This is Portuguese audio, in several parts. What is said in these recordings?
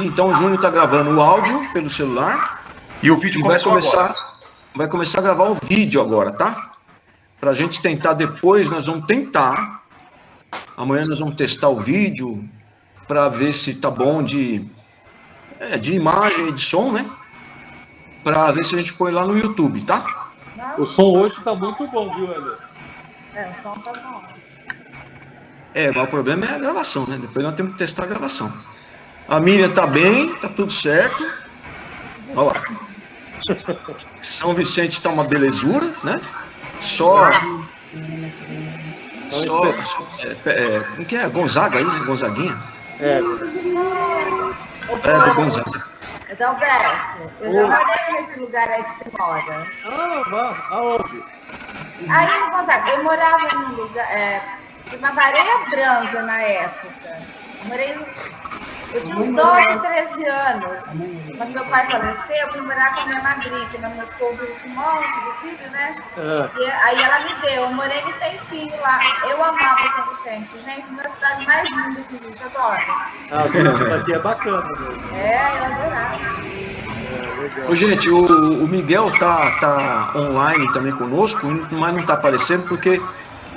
Então o Júnior está gravando o áudio pelo celular. E o vídeo vai começar a gravar o vídeo agora, tá? Para a gente tentar depois, nós vamos tentar. Amanhã nós vamos testar o vídeo para ver se tá bom de imagem e de som, né? Para ver se a gente põe lá no YouTube, tá? O som hoje tá muito bom, viu, Helio? O som tá bom. Mas o problema é a gravação, né? Depois nós temos que testar a gravação. A Miriam tá bem, tá tudo certo. Olha lá. São Vicente tá uma belezura, né? Como que é? Gonzaga aí, né? Gonzaguinha? Do Gonzaga. Adalberto, eu já morei nesse lugar aí que você mora. Aonde? Aí no Gonzaga, eu morava num lugar, uma Vareia Branca na época. Eu tinha uns 12, 13 anos. Quando meu pai faleceu, eu fui morar com a minha madrinha, que minha mãe ficou com um monte de filho, né? E aí ela me deu, eu morei um tempinho lá. Eu amava São Vicente, gente, uma cidade mais linda que existe, adoro. Isso daqui é bacana mesmo. Eu adorava. Ô, gente, o Miguel tá online também conosco, mas não tá aparecendo porque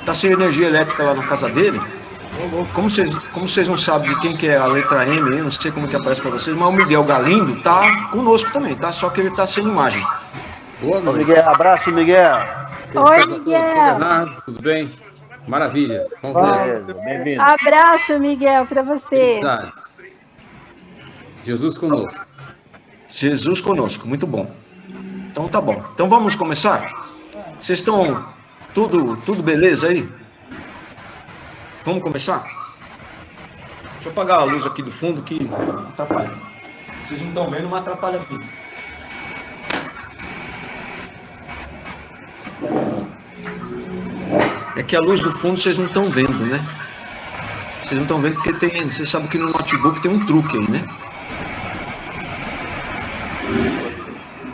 tá sem energia elétrica lá na casa dele. Como vocês não sabem de quem que é a letra M, eu não sei como que aparece para vocês, mas o Miguel Galindo tá conosco também, tá? Só que ele tá sem imagem. Boa noite. Miguel, abraço, Miguel. Oi, Miguel. Sou Bernardo, tudo bem? Maravilha. Vamos nessa. Bem-vindo. Abraço, Miguel, para você. Felicidades. Jesus conosco. Jesus conosco, muito bom. Então tá bom. Então vamos começar? Vocês estão tudo beleza aí? Vamos começar? Deixa eu apagar a luz aqui do fundo que atrapalha. Vocês não estão vendo, mas atrapalha muito. É que a luz do fundo vocês não estão vendo, né? Vocês não estão vendo porque vocês sabem que no notebook tem um truque aí, né?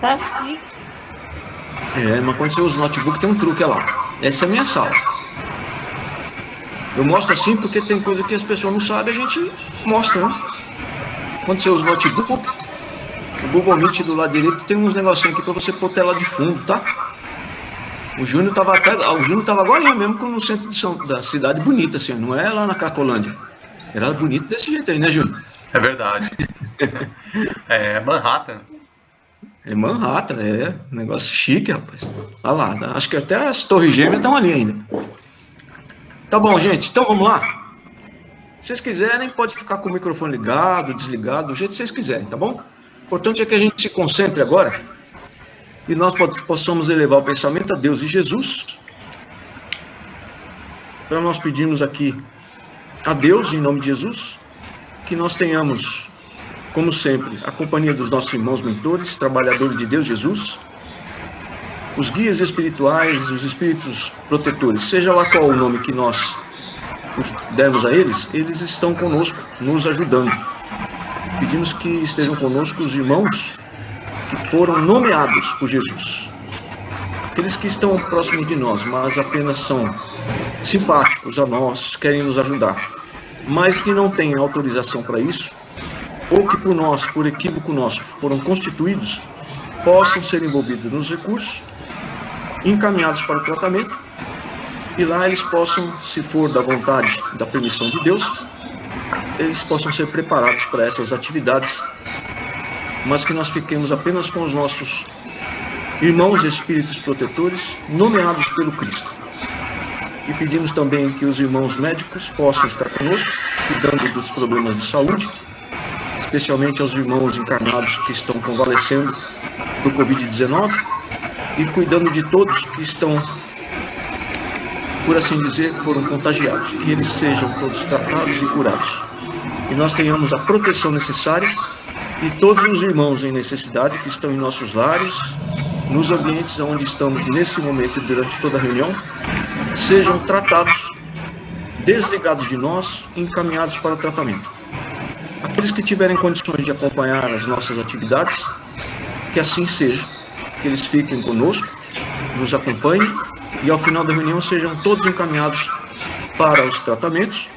Tá chique. Mas quando você usa o notebook tem um truque, olha lá. Essa é a minha sala. Eu mostro assim porque tem coisa que as pessoas não sabem, a gente mostra, né? Quando você usa o notebook, o Google Meet do lado direito tem uns negocinhos aqui para você pôr tela de fundo, tá? O Júnior tava agora mesmo no centro da cidade, bonita assim, não é lá na Cracolândia. Era bonito desse jeito aí, né, Júnior? É verdade. É Manhattan. É Manhattan, negócio chique, rapaz. Olha lá, acho que até as torres gêmeas estão ali ainda. Tá bom, gente, então vamos lá. Se vocês quiserem, pode ficar com o microfone ligado, desligado, do jeito que vocês quiserem, tá bom? O importante é que a gente se concentre agora e nós possamos elevar o pensamento a Deus e Jesus. Para nós pedirmos aqui a Deus, em nome de Jesus, que nós tenhamos, como sempre, a companhia dos nossos irmãos mentores, trabalhadores de Deus Jesus, os guias espirituais, os espíritos protetores, seja lá qual o nome que nós dermos a eles, eles estão conosco, nos ajudando. Pedimos que estejam conosco os irmãos que foram nomeados por Jesus. Aqueles que estão próximos de nós, mas apenas são simpáticos a nós, querem nos ajudar, mas que não têm autorização para isso, ou que por equívoco nosso, foram constituídos, possam ser envolvidos nos recursos, encaminhados para o tratamento, e lá eles possam, se for da vontade, da permissão de Deus, eles possam ser preparados para essas atividades, mas que nós fiquemos apenas com os nossos irmãos espíritos protetores, nomeados pelo Cristo. E pedimos também que os irmãos médicos possam estar conosco, cuidando dos problemas de saúde, especialmente aos irmãos encarnados que estão convalescendo do Covid-19, e cuidando de todos que estão, por assim dizer, foram contagiados, que eles sejam todos tratados e curados. E nós tenhamos a proteção necessária, e todos os irmãos em necessidade que estão em nossos lares, nos ambientes onde estamos nesse momento e durante toda a reunião, sejam tratados, desligados de nós, encaminhados para o tratamento. Aqueles que tiverem condições de acompanhar as nossas atividades, que assim seja, que eles fiquem conosco, nos acompanhem e ao final da reunião sejam todos encaminhados para os tratamentos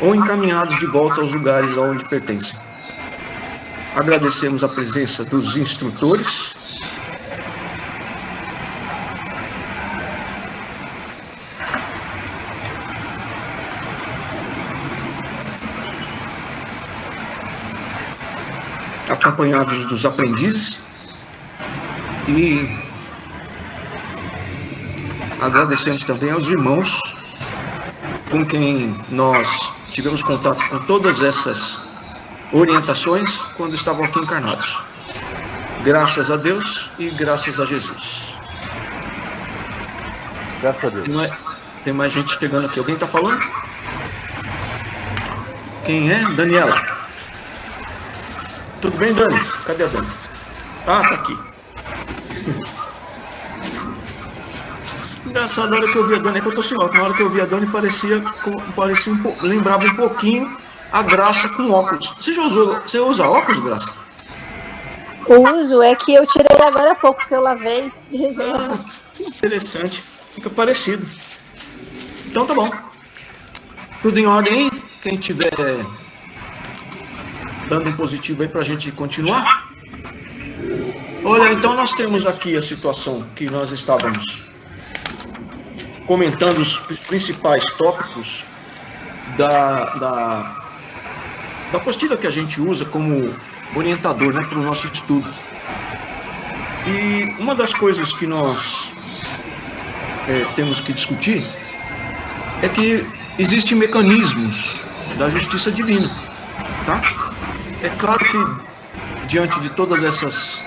ou encaminhados de volta aos lugares aonde pertencem. Agradecemos a presença dos instrutores. Acompanhados dos aprendizes. E agradecemos também aos irmãos com quem nós tivemos contato com todas essas orientações quando estavam aqui encarnados. Graças a Deus e graças a Jesus. Graças a Deus. Tem mais gente chegando aqui. Alguém está falando? Quem é? Daniela. Tudo bem, Dani? Cadê a Dani? Ah, tá aqui. Engraçado, na hora que eu vi a Dani, é que eu tô sem óculos. Na hora que eu vi a Dani, lembrava um pouquinho a Graça com óculos. Você usa óculos, Graça? Uso, é que eu tirei agora há pouco que eu lavei. Ah, interessante. Fica parecido. Então tá bom. Tudo em ordem aí? Quem tiver dando um positivo aí pra gente continuar. Olha, então nós temos aqui a situação que nós estávamos comentando, os principais tópicos da apostila que a gente usa como orientador, né, para o nosso estudo. E uma das coisas que nós temos que discutir é que existem mecanismos da justiça divina, tá? É claro que diante de todas essas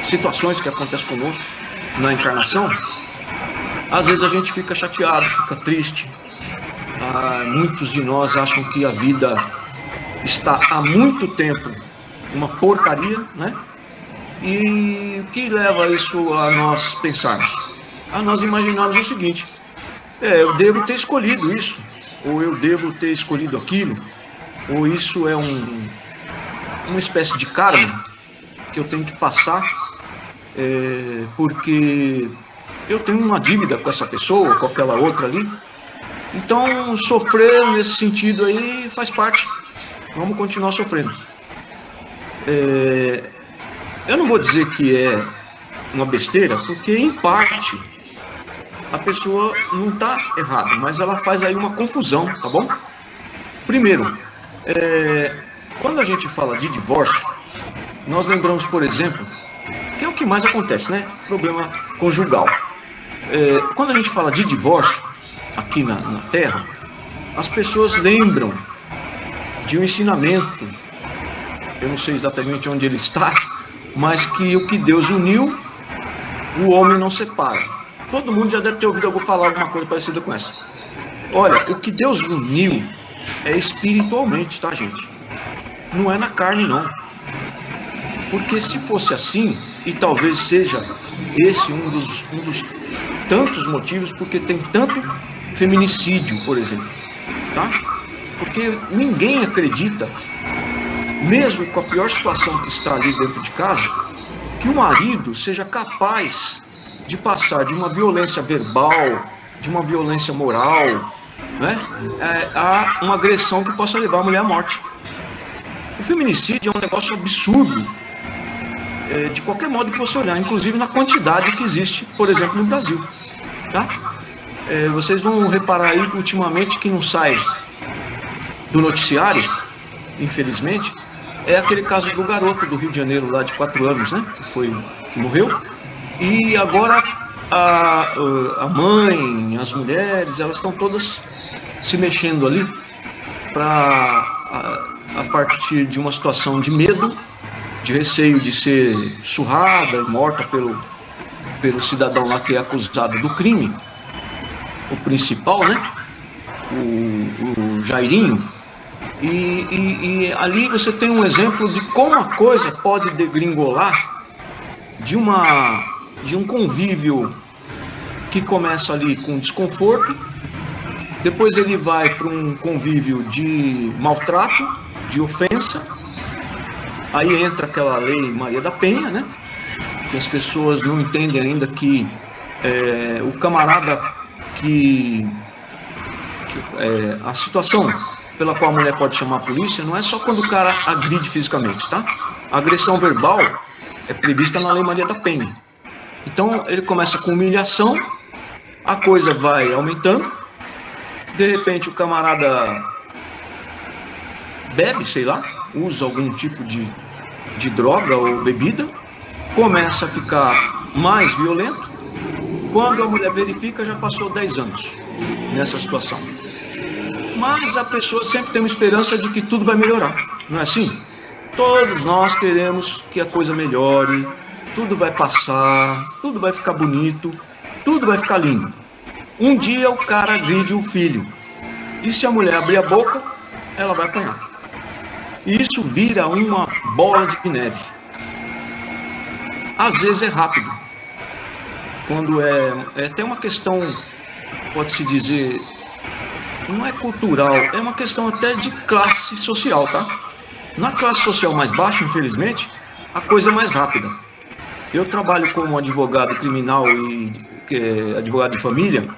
situações que acontecem conosco na encarnação, às vezes a gente fica chateado, fica triste. Muitos de nós acham que a vida está há muito tempo uma porcaria, né? E o que leva isso a nós pensarmos? A nós imaginarmos o seguinte: eu devo ter escolhido isso, ou eu devo ter escolhido aquilo, ou isso é uma espécie de karma que eu tenho que passar, porque eu tenho uma dívida com essa pessoa, com aquela outra ali. Então, sofrer nesse sentido aí faz parte. Vamos continuar sofrendo. Eu não vou dizer que é uma besteira, porque em parte a pessoa não está errada, mas ela faz aí uma confusão, tá bom? Primeiro, quando a gente fala de divórcio, nós lembramos, por exemplo, que é o que mais acontece, né? Problema conjugal. Quando a gente fala de divórcio aqui na Terra, as pessoas lembram de um ensinamento, eu não sei exatamente onde ele está, mas que o que Deus uniu, o homem não separa. Todo mundo já deve ter ouvido alguém falar alguma coisa parecida com essa. Olha, o que Deus uniu é espiritualmente, tá, gente? Não é na carne, não. Porque se fosse assim, e talvez seja esse um dos tantos motivos, porque tem tanto feminicídio, por exemplo, tá? Porque ninguém acredita, mesmo com a pior situação que está ali dentro de casa, que o marido seja capaz de passar de uma violência verbal, de uma violência moral, né, a uma agressão que possa levar a mulher à morte. O feminicídio é um negócio absurdo, de qualquer modo que você olhar, inclusive na quantidade que existe, por exemplo, no Brasil, tá? Vocês vão reparar aí que ultimamente que não sai do noticiário, infelizmente, é aquele caso do garoto do Rio de Janeiro, lá de 4 anos, né, que morreu. E agora a mãe, as mulheres, elas estão todas se mexendo ali para, a partir de uma situação de medo, de receio de ser surrada e morta pelo cidadão lá que é acusado do crime, o principal, né, o Jairinho. E ali você tem um exemplo de como a coisa pode degringolar de um convívio que começa ali com desconforto, depois ele vai para um convívio de maltrato, de ofensa. Aí entra aquela lei Maria da Penha, né? Que as pessoas não entendem ainda que o camarada a situação pela qual a mulher pode chamar a polícia não é só quando o cara agride fisicamente, tá? A agressão verbal é prevista na Lei Maria da Penha. Então, ele começa com humilhação, a coisa vai aumentando, de repente o camarada bebe, sei lá, usa algum tipo de droga ou bebida, começa a ficar mais violento. Quando a mulher verifica, já passou 10 anos nessa situação. Mas a pessoa sempre tem uma esperança de que tudo vai melhorar, não é assim? Todos nós queremos que a coisa melhore, tudo vai passar, tudo vai ficar bonito, tudo vai ficar lindo. Um dia o cara agride o filho, e se a mulher abrir a boca, ela vai apanhar. E isso vira uma bola de neve. Às vezes é rápido. Quando é até uma questão, pode-se dizer, não é cultural, é uma questão até de classe social, tá? Na classe social mais baixa, infelizmente, a coisa é mais rápida. Eu trabalho como advogado criminal e advogado de família,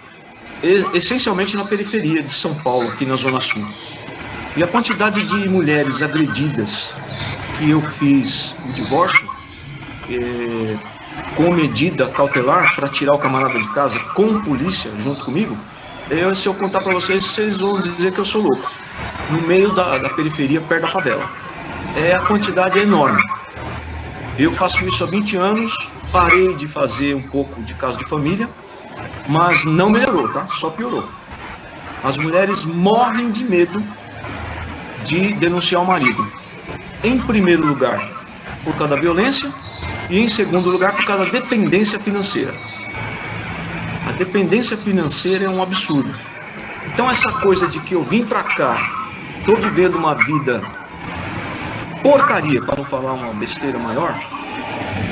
essencialmente na periferia de São Paulo, aqui na Zona Sul. E a quantidade de mulheres agredidas que eu fiz o divórcio, com medida cautelar para tirar o camarada de casa com polícia junto comigo, se eu contar para vocês, vocês vão dizer que eu sou louco. No meio da periferia, perto da favela. A quantidade é enorme. Eu faço isso há 20 anos, parei de fazer um pouco de caso de família, mas não melhorou, tá? Só piorou. As mulheres morrem de medo de denunciar o marido. Em primeiro lugar, por causa da violência, e em segundo lugar, por causa da dependência financeira. A dependência financeira é um absurdo. Então essa coisa de que eu vim pra cá, tô vivendo uma vida porcaria, para não falar uma besteira maior,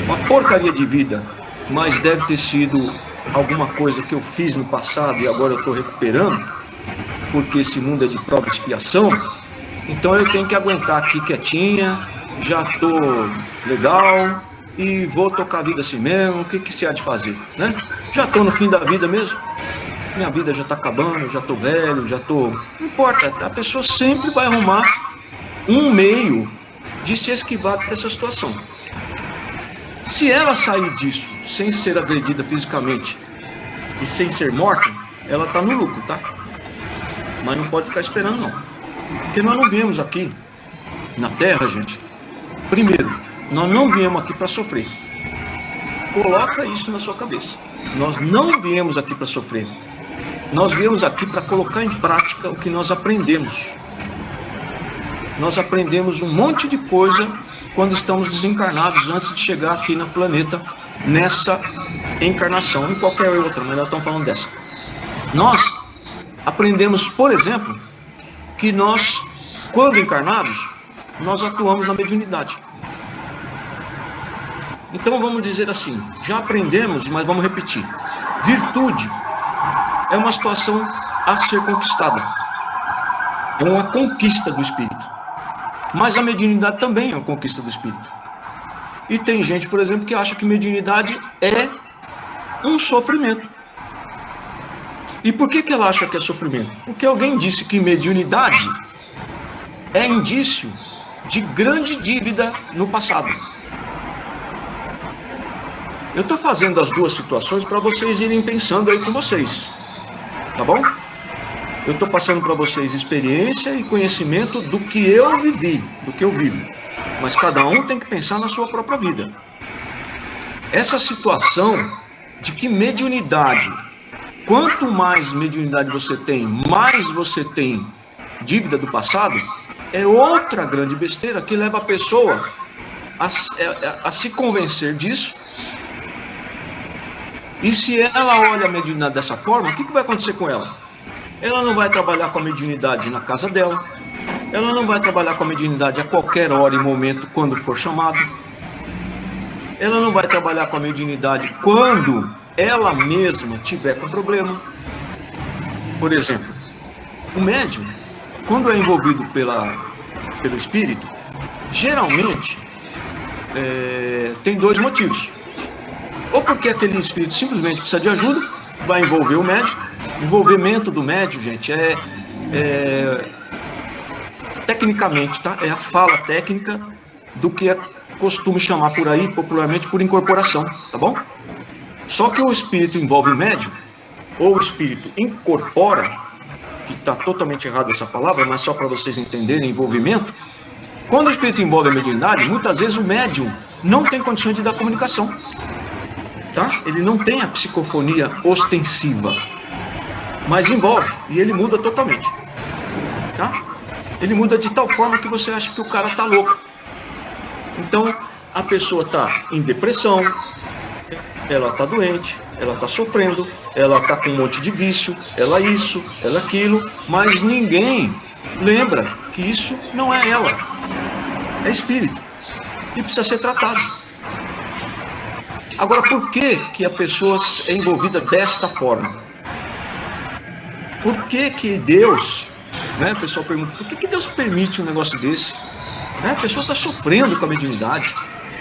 uma porcaria de vida, mas deve ter sido alguma coisa que eu fiz no passado e agora eu estou recuperando, porque esse mundo é de prova e expiação, então eu tenho que aguentar aqui quietinha, já estou legal e vou tocar a vida assim mesmo, o que se há de fazer, né? Já estou no fim da vida mesmo, minha vida já está acabando, já estou velho, já estou... Não importa, a pessoa sempre vai arrumar um meio de se esquivar dessa situação. Se ela sair disso sem ser agredida fisicamente e sem ser morta, ela está no lucro, tá? Mas não pode ficar esperando não, porque nós não viemos aqui na Terra, gente. Primeiro, nós não viemos aqui para sofrer. Coloca isso na sua cabeça. Nós não viemos aqui para sofrer. Nós viemos aqui para colocar em prática o que nós aprendemos. Nós aprendemos um monte de coisa quando estamos desencarnados antes de chegar aqui no planeta, nessa encarnação, em qualquer outra, mas nós estamos falando dessa. Nós aprendemos, por exemplo, que nós, quando encarnados, nós atuamos na mediunidade. Então vamos dizer assim, já aprendemos, mas vamos repetir. Virtude é uma situação a ser conquistada. É uma conquista do espírito. Mas a mediunidade também é uma conquista do espírito. E tem gente, por exemplo, que acha que mediunidade é um sofrimento. E por que ela acha que é sofrimento? Porque alguém disse que mediunidade é indício de grande dívida no passado. Eu estou fazendo as duas situações para vocês irem pensando aí com vocês. Tá bom? Eu estou passando para vocês experiência e conhecimento do que eu vivi, do que eu vivo. Mas cada um tem que pensar na sua própria vida. Essa situação de que mediunidade, quanto mais mediunidade você tem, mais você tem dívida do passado, é outra grande besteira que leva a pessoa a se convencer disso. E se ela olha a mediunidade dessa forma, o que vai acontecer com ela? Ela não vai trabalhar com a mediunidade na casa dela, ela não vai trabalhar com a mediunidade a qualquer hora e momento quando for chamado, ela não vai trabalhar com a mediunidade quando ela mesma tiver com problema. Por exemplo, o médium, quando é envolvido pelo espírito, geralmente tem dois motivos. Ou porque aquele espírito simplesmente precisa de ajuda, vai envolver o médium. Envolvimento do médium, gente, tecnicamente, tá? É a fala técnica do que é costume chamar por aí, popularmente, por incorporação, tá bom? Só que o espírito envolve o médium, ou o espírito incorpora, que está totalmente errada essa palavra, mas só para vocês entenderem envolvimento. Quando o espírito envolve a mediunidade, muitas vezes o médium não tem condições de dar comunicação, tá? Ele não tem a psicofonia ostensiva, mas envolve, e ele muda totalmente, tá? Ele muda de tal forma que você acha que o cara tá louco. Então, a pessoa tá em depressão, ela tá doente, ela tá sofrendo, ela tá com um monte de vício, ela isso, ela aquilo, mas ninguém lembra que isso não é ela, é espírito, e precisa ser tratado. Agora, por que a pessoa é envolvida desta forma? Por que Deus, né, o pessoal pergunta, por que Deus permite um negócio desse? Né, a pessoa está sofrendo com a mediunidade,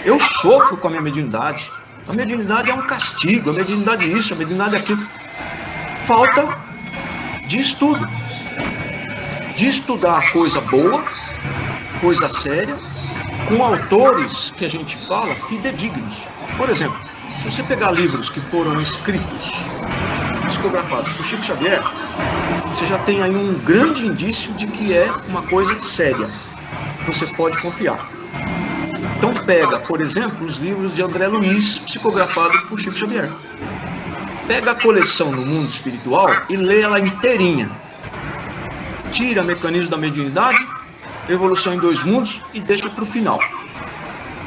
eu sofro com a minha mediunidade. A mediunidade é um castigo, a mediunidade é isso, a mediunidade é aquilo. Falta de estudo. De estudar coisa boa, coisa séria, com autores que a gente fala fidedignos. Por exemplo, se você pegar livros que foram escritos, psicografados por Chico Xavier, você já tem aí um grande indício de que é uma coisa séria. Você pode confiar. Então pega, por exemplo, os livros de André Luiz, psicografado por Chico Xavier. Pega a coleção No Mundo Espiritual e lê ela inteirinha. Tira Mecanismos da Mediunidade, Evolução em Dois Mundos e deixa para o final.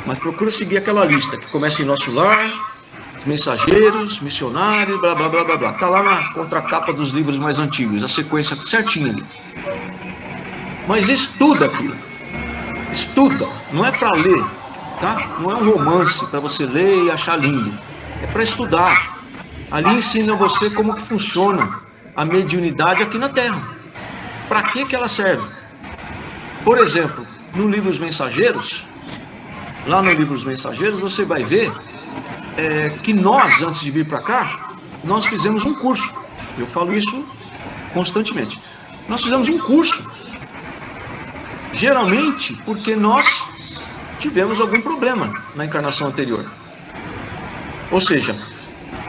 Mas procura seguir aquela lista que começa em Nosso Lar, Mensageiros, Missionários, blá blá blá blá blá. Está lá na contracapa dos livros mais antigos, a sequência certinha ali. Mas estuda aquilo. Estuda, não é para ler, tá? Não é um romance para você ler e achar lindo. É para estudar. Ali ensina você como que funciona a mediunidade aqui na Terra. Para que ela serve? Por exemplo, no livro Os Mensageiros, lá no livro Os Mensageiros, você vai ver que nós, antes de vir para cá, nós fizemos um curso. Eu falo isso constantemente. Nós fizemos um curso. Geralmente porque nós tivemos algum problema na encarnação anterior. Ou seja,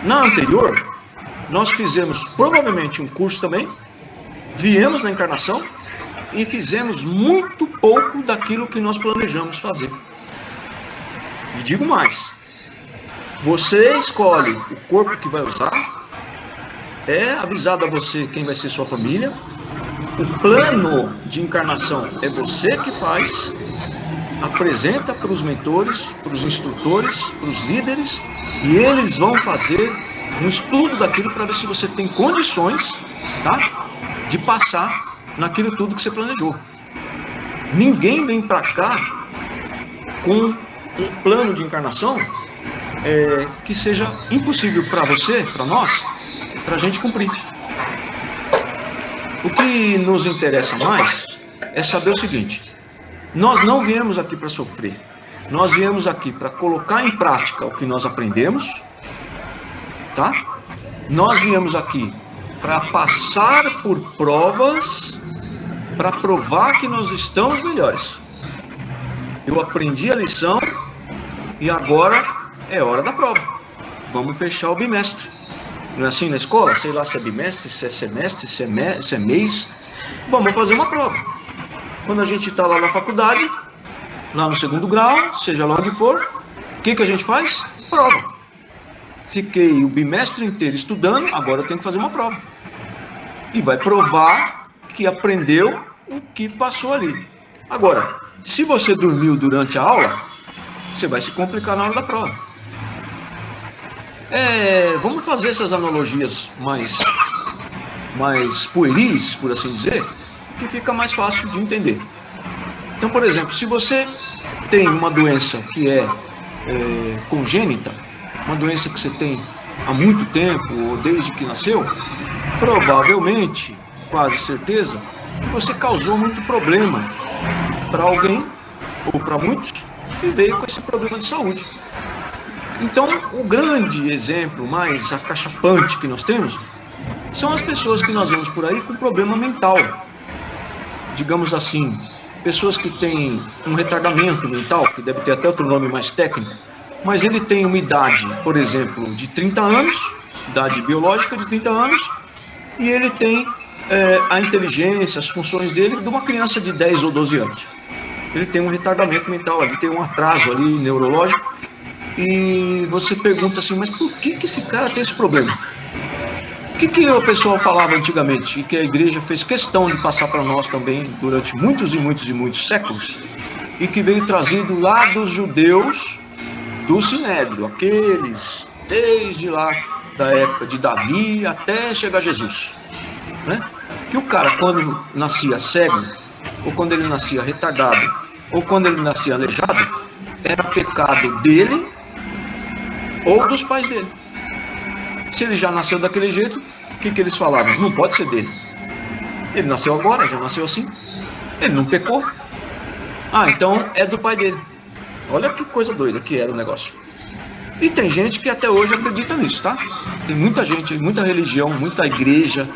na anterior, nós fizemos provavelmente um curso também, viemos na encarnação e fizemos muito pouco daquilo que nós planejamos fazer. E digo mais, você escolhe o corpo que vai usar, é avisado a você quem vai ser sua família, o plano de encarnação é você que faz, apresenta para os mentores, para os instrutores, para os líderes, e eles vão fazer um estudo daquilo para ver se você tem condições, tá, de passar naquilo tudo que você planejou. Ninguém vem para cá com um plano de encarnação que seja impossível para você, para nós, para a gente cumprir. O que nos interessa mais é saber o seguinte: nós não viemos aqui para sofrer, nós viemos aqui para colocar em prática o que nós aprendemos, tá? Nós viemos aqui para passar por provas, para provar que nós estamos melhores. Eu aprendi a lição e agora é hora da prova. Vamos fechar o bimestre. Não é assim na escola? Sei lá se é bimestre, se é semestre, se é mês. Vamos fazer uma prova. Quando a gente está lá na faculdade, lá no 2º grau, seja lá onde for, o que a gente faz? Prova. Fiquei o bimestre inteiro estudando, agora eu tenho que fazer uma prova. E vai provar que aprendeu o que passou ali. Agora, se você dormiu durante a aula, você vai se complicar na hora da prova. Vamos fazer essas analogias mais pueris, por assim dizer, que fica mais fácil de entender. Então, por exemplo, se você tem uma doença que é congênita, uma doença que você tem há muito tempo, ou desde que nasceu, provavelmente, quase certeza, que você causou muito problema para alguém, ou para muitos, e veio com esse problema de saúde. Então, o grande exemplo mais acachapante que nós temos são as pessoas que nós vemos por aí com problema mental. Digamos assim, pessoas que têm um retardamento mental, que deve ter até outro nome mais técnico, mas ele tem uma idade, por exemplo, de 30 anos, idade biológica de 30 anos, e ele tem a inteligência, as funções dele de uma criança de 10 ou 12 anos. Ele tem um retardamento mental, ele tem um atraso ali neurológico, e você pergunta assim, mas por que esse cara tem esse problema? O que o pessoal falava antigamente, e que a igreja fez questão de passar para nós também durante muitos e muitos e muitos séculos, e que veio trazido lá dos judeus do Sinédrio, aqueles desde lá da época de Davi até chegar Jesus, né? Que o cara, quando nascia cego, ou quando ele nascia retardado, ou quando ele nascia aleijado, era pecado dele ou dos pais dele. Se ele já nasceu daquele jeito, o que eles falavam? Não pode ser dele. Ele nasceu agora, já nasceu assim. Ele não pecou. Ah, então é do pai dele. Olha que coisa doida que era o negócio. E tem gente que até hoje acredita nisso, tá? Tem muita gente, muita religião, muita igreja,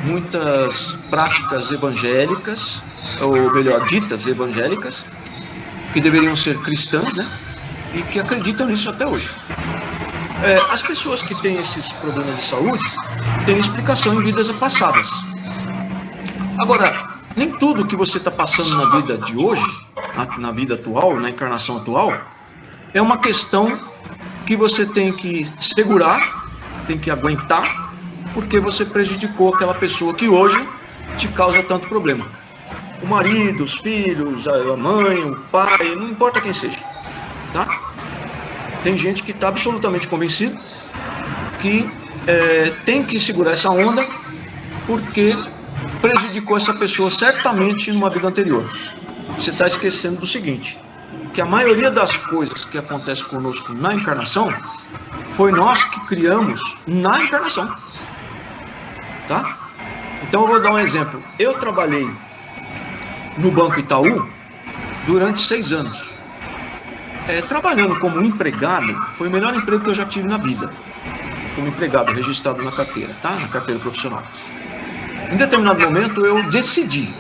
muitas práticas evangélicas, ou melhor, ditas evangélicas, que deveriam ser cristãs, né? E que acreditam nisso até hoje. As pessoas que têm esses problemas de saúde têm explicação em vidas passadas. Agora, nem tudo que você está passando na vida de hoje, na vida atual, na encarnação atual, é uma questão que você tem que segurar, tem que aguentar, porque você prejudicou aquela pessoa que hoje te causa tanto problema. O marido, os filhos, a mãe, o pai, não importa quem seja, tá? Tem gente que está absolutamente convencido que tem que segurar essa onda porque prejudicou essa pessoa certamente numa vida anterior. Você está esquecendo do seguinte, que a maioria das coisas que acontecem conosco na encarnação foi nós que criamos na encarnação, tá? Então eu vou dar um exemplo. Eu trabalhei no Banco Itaú durante 6 anos. Trabalhando como empregado, foi o melhor emprego que eu já tive na vida. Como empregado, registrado na carteira, tá? Na carteira profissional. Em determinado momento eu decidi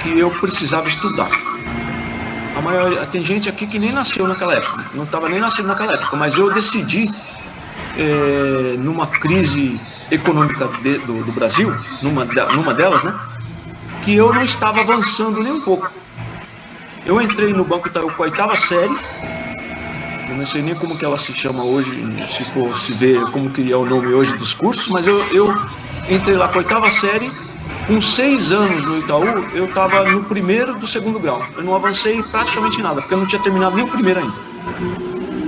que eu precisava estudar. A maioria, tem gente aqui que nem nasceu naquela época, não estava nem nascendo naquela época, mas eu decidi, numa crise econômica do Brasil, numa delas, né, que eu não estava avançando nem um pouco. Eu entrei no Banco Itaú com a 8ª série, eu não sei nem como que ela se chama hoje, se for se ver como que é o nome hoje dos cursos, mas eu entrei lá com a 8ª série, com 6 anos no Itaú, eu estava no primeiro do 2º grau. Eu não avancei praticamente nada, porque eu não tinha terminado nem o primeiro ainda.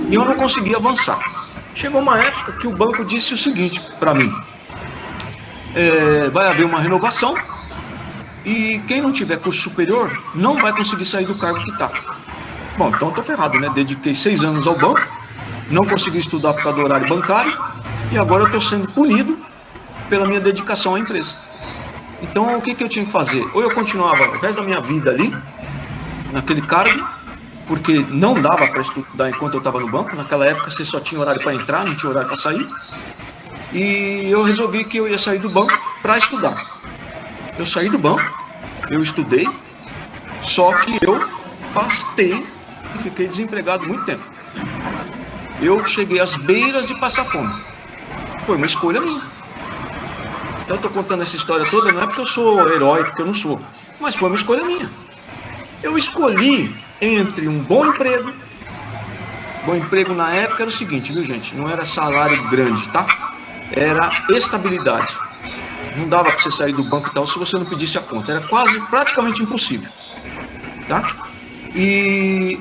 E eu não conseguia avançar. Chegou uma época que o banco disse o seguinte para mim, vai haver uma renovação, e quem não tiver curso superior não vai conseguir sair do cargo que está. Bom, então eu estou ferrado, né? Dediquei 6 anos ao banco, não consegui estudar por causa do horário bancário, e agora eu estou sendo punido pela minha dedicação à empresa. Então o que eu tinha que fazer? Ou eu continuava o resto da minha vida ali, naquele cargo, porque não dava para estudar enquanto eu estava no banco. Naquela época você só tinha horário para entrar, não tinha horário para sair. E eu resolvi que eu ia sair do banco para estudar. Eu saí do banco, eu estudei, só que eu pastei e fiquei desempregado muito tempo. Eu cheguei às beiras de passar fome. Foi uma escolha minha. Então eu estou contando essa história toda, não é porque eu sou herói, porque eu não sou, mas foi uma escolha minha. Eu escolhi entre um bom emprego. Bom emprego na época era o seguinte, viu gente? Não era salário grande, tá? Era estabilidade. Não dava para você sair do banco e tal se você não pedisse a conta. Era praticamente impossível, tá? E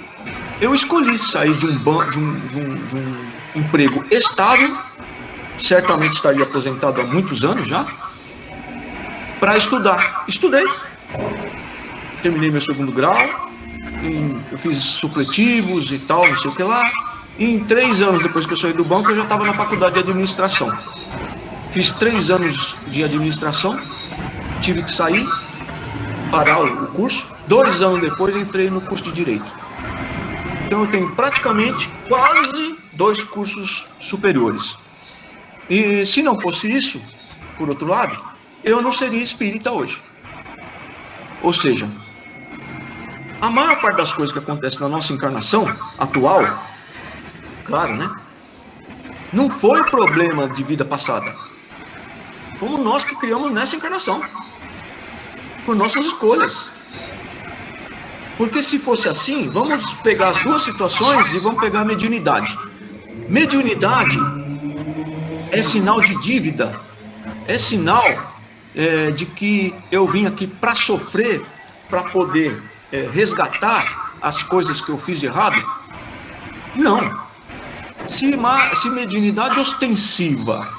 eu escolhi sair de um emprego estável, certamente estaria aposentado há muitos anos já, para estudar. Estudei, terminei meu 2º grau, eu fiz supletivos e tal, não sei o que lá. E em 3 anos depois que eu saí do banco, eu já estava na faculdade de administração. Fiz 3 anos de administração, tive que sair, parar o curso. 2 anos depois entrei no curso de Direito. Então eu tenho praticamente quase 2 cursos superiores. E se não fosse isso, por outro lado, eu não seria espírita hoje. Ou seja, a maior parte das coisas que acontecem na nossa encarnação atual, claro, né? Não foi problema de vida passada. Fomos nós que criamos nessa encarnação. Por nossas escolhas. Porque se fosse assim, vamos pegar as duas situações e vamos pegar a mediunidade. Mediunidade é sinal de dívida. É sinal de que eu vim aqui para sofrer, para poder resgatar as coisas que eu fiz de errado? Não. Se mediunidade ostensiva,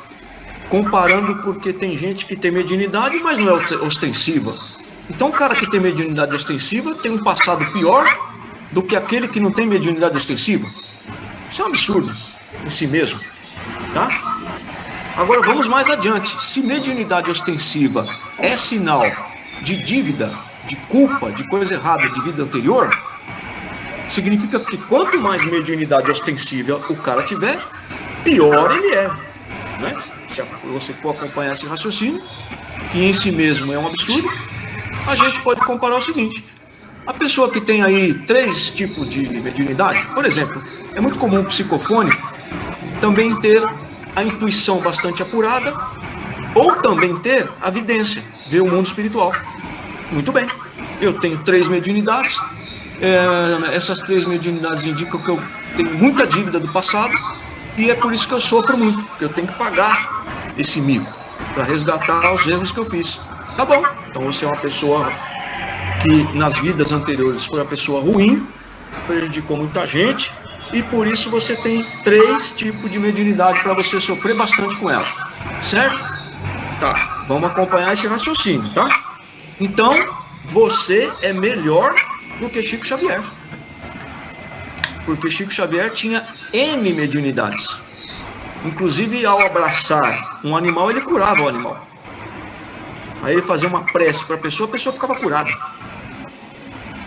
comparando porque tem gente que tem mediunidade, mas não é ostensiva. Então o cara que tem mediunidade ostensiva tem um passado pior do que aquele que não tem mediunidade ostensiva. Isso é um absurdo em si mesmo, tá? Agora vamos mais adiante. Se mediunidade ostensiva é sinal de dívida, de culpa, de coisa errada de vida anterior, significa que quanto mais mediunidade ostensiva o cara tiver, pior ele é, né? Se você for acompanhar esse raciocínio, que em si mesmo é um absurdo, a gente pode comparar o seguinte: a pessoa que tem aí 3 tipos de mediunidade, por exemplo, é muito comum um psicofônico também ter a intuição bastante apurada, ou também ter a vidência, ver o mundo espiritual. Muito bem, eu tenho 3 mediunidades, essas 3 mediunidades indicam que eu tenho muita dívida do passado, e é por isso que eu sofro muito, porque eu tenho que pagar esse mico, para resgatar os erros que eu fiz. Tá bom, então você é uma pessoa que nas vidas anteriores foi uma pessoa ruim, prejudicou muita gente, e por isso você tem 3 tipos de mediunidade para você sofrer bastante com ela, certo? Tá, vamos acompanhar esse raciocínio, tá? Então, você é melhor do que Chico Xavier, porque Chico Xavier tinha N mediunidades. Inclusive, ao abraçar um animal, ele curava o animal. Aí ele fazia uma prece para a pessoa ficava curada.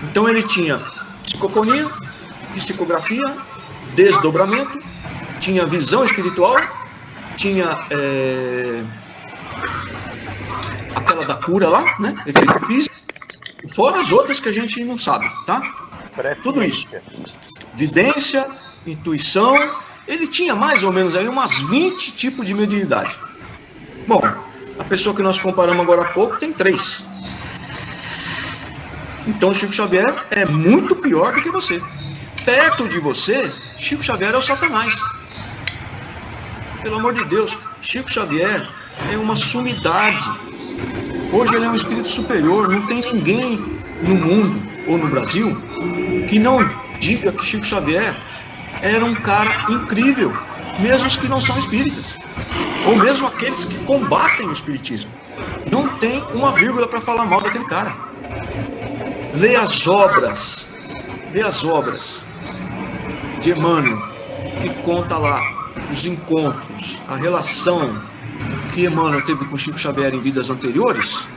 Então ele tinha psicofonia, psicografia, desdobramento, tinha visão espiritual, tinha aquela da cura lá, né? Efeito físico, fora as outras que a gente não sabe, tá? Tudo isso. Vidência, intuição, ele tinha mais ou menos aí umas 20 tipos de mediunidade. Bom, a pessoa que nós comparamos agora há pouco tem 3. Então Chico Xavier é muito pior do que você. Perto de você, Chico Xavier é o Satanás. Pelo amor de Deus, Chico Xavier é uma sumidade. Hoje ele é um espírito superior. Não tem ninguém no mundo ou no Brasil que não diga que Chico Xavier era um cara incrível, mesmo os que não são espíritas, ou mesmo aqueles que combatem o espiritismo. Não tem uma vírgula para falar mal daquele cara. Lê as obras de Emmanuel, que conta lá os encontros, a relação que Emmanuel teve com Chico Xavier em vidas anteriores,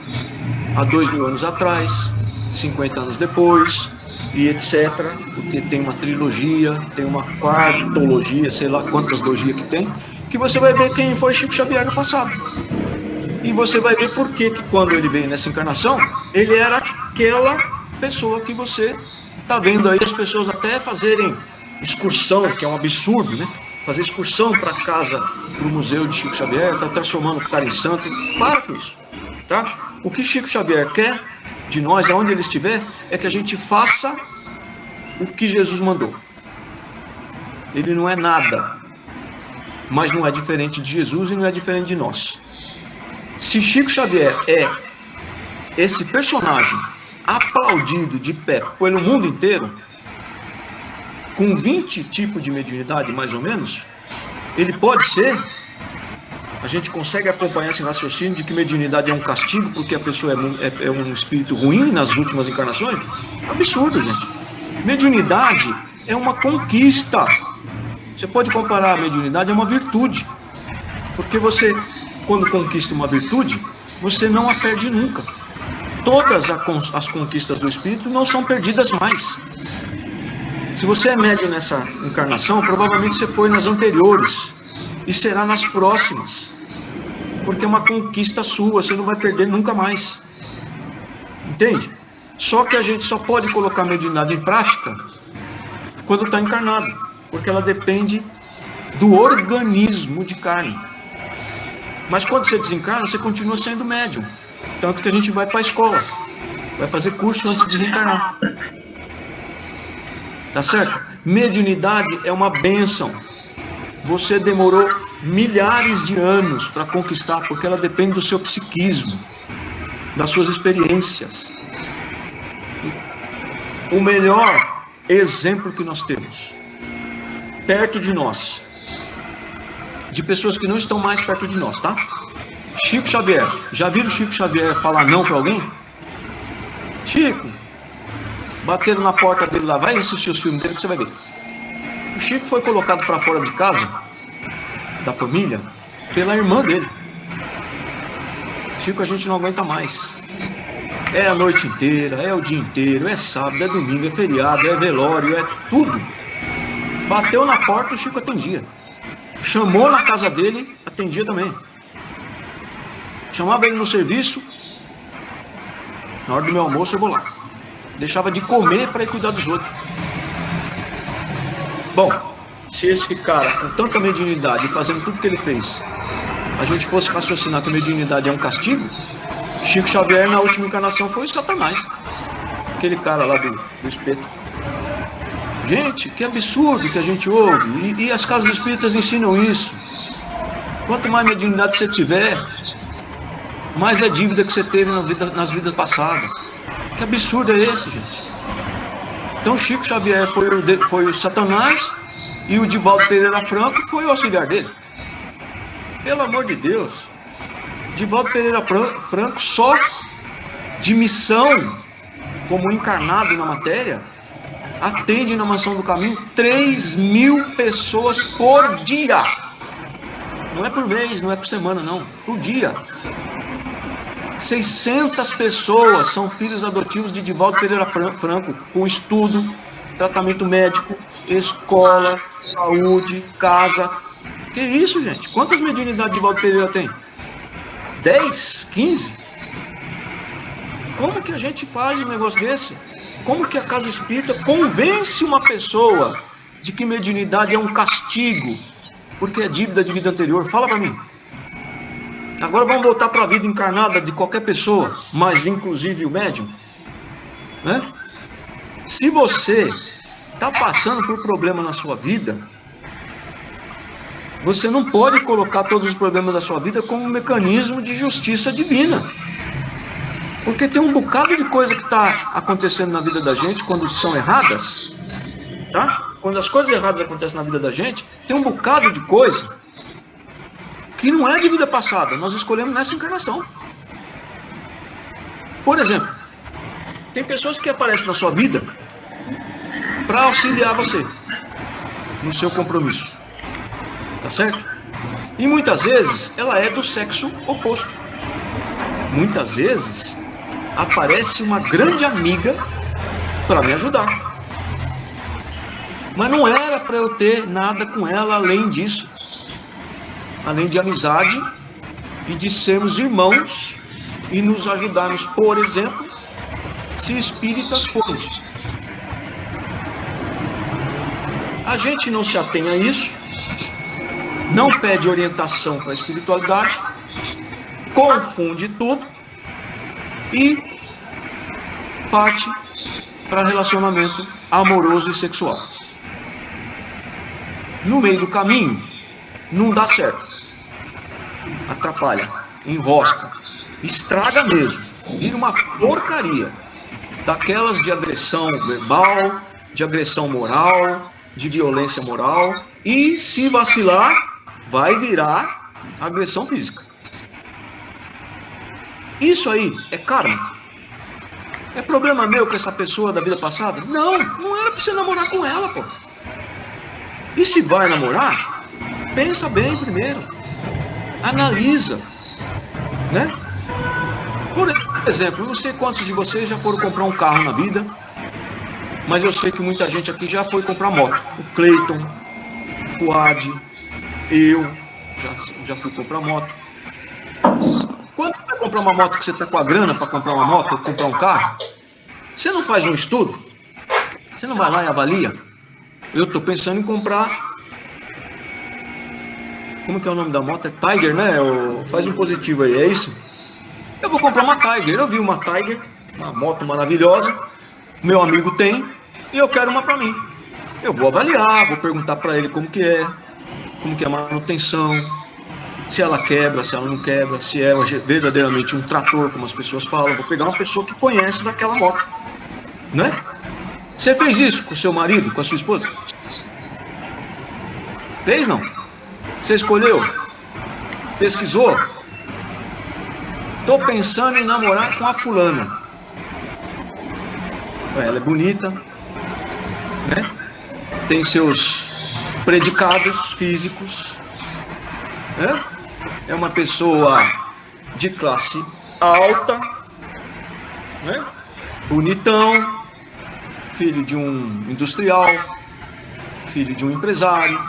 há 2000 anos atrás, 50 anos depois, e etc. Porque tem uma trilogia, tem uma quartologia, sei lá quantas logias que tem, que você vai ver quem foi Chico Xavier no passado. E você vai ver por que quando ele veio nessa encarnação, ele era aquela pessoa que você está vendo aí as pessoas até fazerem excursão, que é um absurdo, né? Fazer excursão para casa, para o museu de Chico Xavier, está transformando o cara em santo. Para com isso, tá? O que Chico Xavier quer de nós, aonde ele estiver, é que a gente faça o que Jesus mandou. Ele não é nada, mas não é diferente de Jesus e não é diferente de nós. Se Chico Xavier é esse personagem aplaudido de pé pelo mundo inteiro, com 20 tipos de mediunidade, mais ou menos, ele pode ser, a gente consegue acompanhar esse raciocínio de que mediunidade é um castigo porque a pessoa é um espírito ruim nas últimas encarnações? Absurdo, gente. Mediunidade é uma conquista. Você pode comparar a mediunidade a uma virtude, porque você, quando conquista uma virtude, você não a perde nunca. Todas as conquistas do espírito não são perdidas mais. Se você é médium nessa encarnação, provavelmente você foi nas anteriores e será nas próximas, porque é uma conquista sua, você não vai perder nunca mais. Entende? Só que a gente só pode colocar a mediunidade em prática quando está encarnado, porque ela depende do organismo de carne. Mas quando você desencarna, você continua sendo médium. Tanto que a gente vai para a escola, vai fazer curso antes de reencarnar. Tá certo? Mediunidade é uma bênção. Você demorou milhares de anos para conquistar, porque ela depende do seu psiquismo, das suas experiências. O melhor exemplo que nós temos, perto de nós, de pessoas que não estão mais perto de nós, tá? Chico Xavier. Já viram Chico Xavier falar não para alguém? Chico, bateram na porta dele lá, vai assistir os filmes dele que você vai ver. O Chico foi colocado para fora de casa, da família, pela irmã dele. Chico, a gente não aguenta mais. É a noite inteira, é o dia inteiro, é sábado, é domingo, é feriado, é velório, é tudo. Bateu na porta, o Chico atendia. Chamou na casa dele, atendia também. Chamava ele no serviço, na hora do meu almoço eu vou lá. Deixava de comer para ir cuidar dos outros. Bom, se esse cara, com tanta mediunidade, fazendo tudo que ele fez, a gente fosse raciocinar que a mediunidade é um castigo, Chico Xavier, na última encarnação, foi o Satanás. Aquele cara lá do espeto. Gente, que absurdo que a gente ouve. E as casas espíritas ensinam isso. Quanto mais mediunidade você tiver, mais é dívida que você teve nas vidas passadas. Que absurdo é esse, gente? Então Chico Xavier foi o Satanás e o Divaldo Pereira Franco foi o auxiliar dele. Pelo amor de Deus. Divaldo Pereira Franco só de missão, como encarnado na matéria, atende na Mansão do Caminho 3.000 pessoas por dia. Não é por mês, não é por semana, não. Por dia. 600 pessoas são filhos adotivos de Divaldo Pereira Franco, com estudo, tratamento médico, escola, saúde, casa. Que isso, gente? Quantas mediunidades Divaldo Pereira tem? 10? 15? Como que a gente faz um negócio desse? Como que a casa espírita convence uma pessoa de que mediunidade é um castigo, porque é dívida de vida anterior? Fala para mim. Agora vamos voltar para a vida encarnada de qualquer pessoa, mas inclusive o médium, né? Se você está passando por problema na sua vida, você não pode colocar todos os problemas da sua vida como um mecanismo de justiça divina. Porque tem um bocado de coisa que está acontecendo na vida da gente quando são erradas, tá? Quando as coisas erradas acontecem na vida da gente, tem um bocado de coisa que não é de vida passada, nós escolhemos nessa encarnação. Por exemplo, tem pessoas que aparecem na sua vida para auxiliar você no seu compromisso, tá certo? E muitas vezes ela é do sexo oposto. Muitas vezes aparece uma grande amiga para me ajudar, mas não era para eu ter nada com ela além disso, além de amizade e de sermos irmãos e nos ajudarmos, por exemplo, se espíritas formos. A gente não se atém a isso, não pede orientação para a espiritualidade, confunde tudo e parte para relacionamento amoroso e sexual. No meio do caminho, não dá certo. Atrapalha, enrosca, estraga mesmo, vira uma porcaria. Daquelas de agressão verbal, de agressão moral, de violência moral, e se vacilar, vai virar agressão física. Isso aí é karma? É problema meu com essa pessoa da vida passada? Não, não era pra você namorar com ela, pô. E se vai namorar, pensa bem primeiro. Analisa, né? Por exemplo, não sei quantos de vocês já foram comprar um carro na vida, mas eu sei que muita gente aqui já foi comprar moto. O Cleiton, o Fuad, eu já fui comprar moto. Quando você vai comprar uma moto que você está com a grana para comprar uma moto ou comprar um carro, Você não faz um estudo? Você não vai lá e avalia? Eu estou pensando em comprar... Como que é o nome da moto? É Tiger, né? Faz um positivo aí, é isso? Eu vou comprar uma Tiger. Eu vi uma Tiger, uma moto maravilhosa. Meu amigo tem e eu quero uma para mim. Eu vou avaliar, vou perguntar para ele como que é a manutenção, se ela quebra, se ela não quebra, se é verdadeiramente um trator, como as pessoas falam. Vou pegar uma pessoa que conhece daquela moto, né? Você fez isso com o seu marido, com a sua esposa? Fez, não? Você escolheu? Pesquisou? Tô pensando em namorar com a fulana. Ela é bonita, né? Tem seus predicados físicos, né? É uma pessoa de classe alta, né? Bonitão, filho de um industrial, filho de um empresário,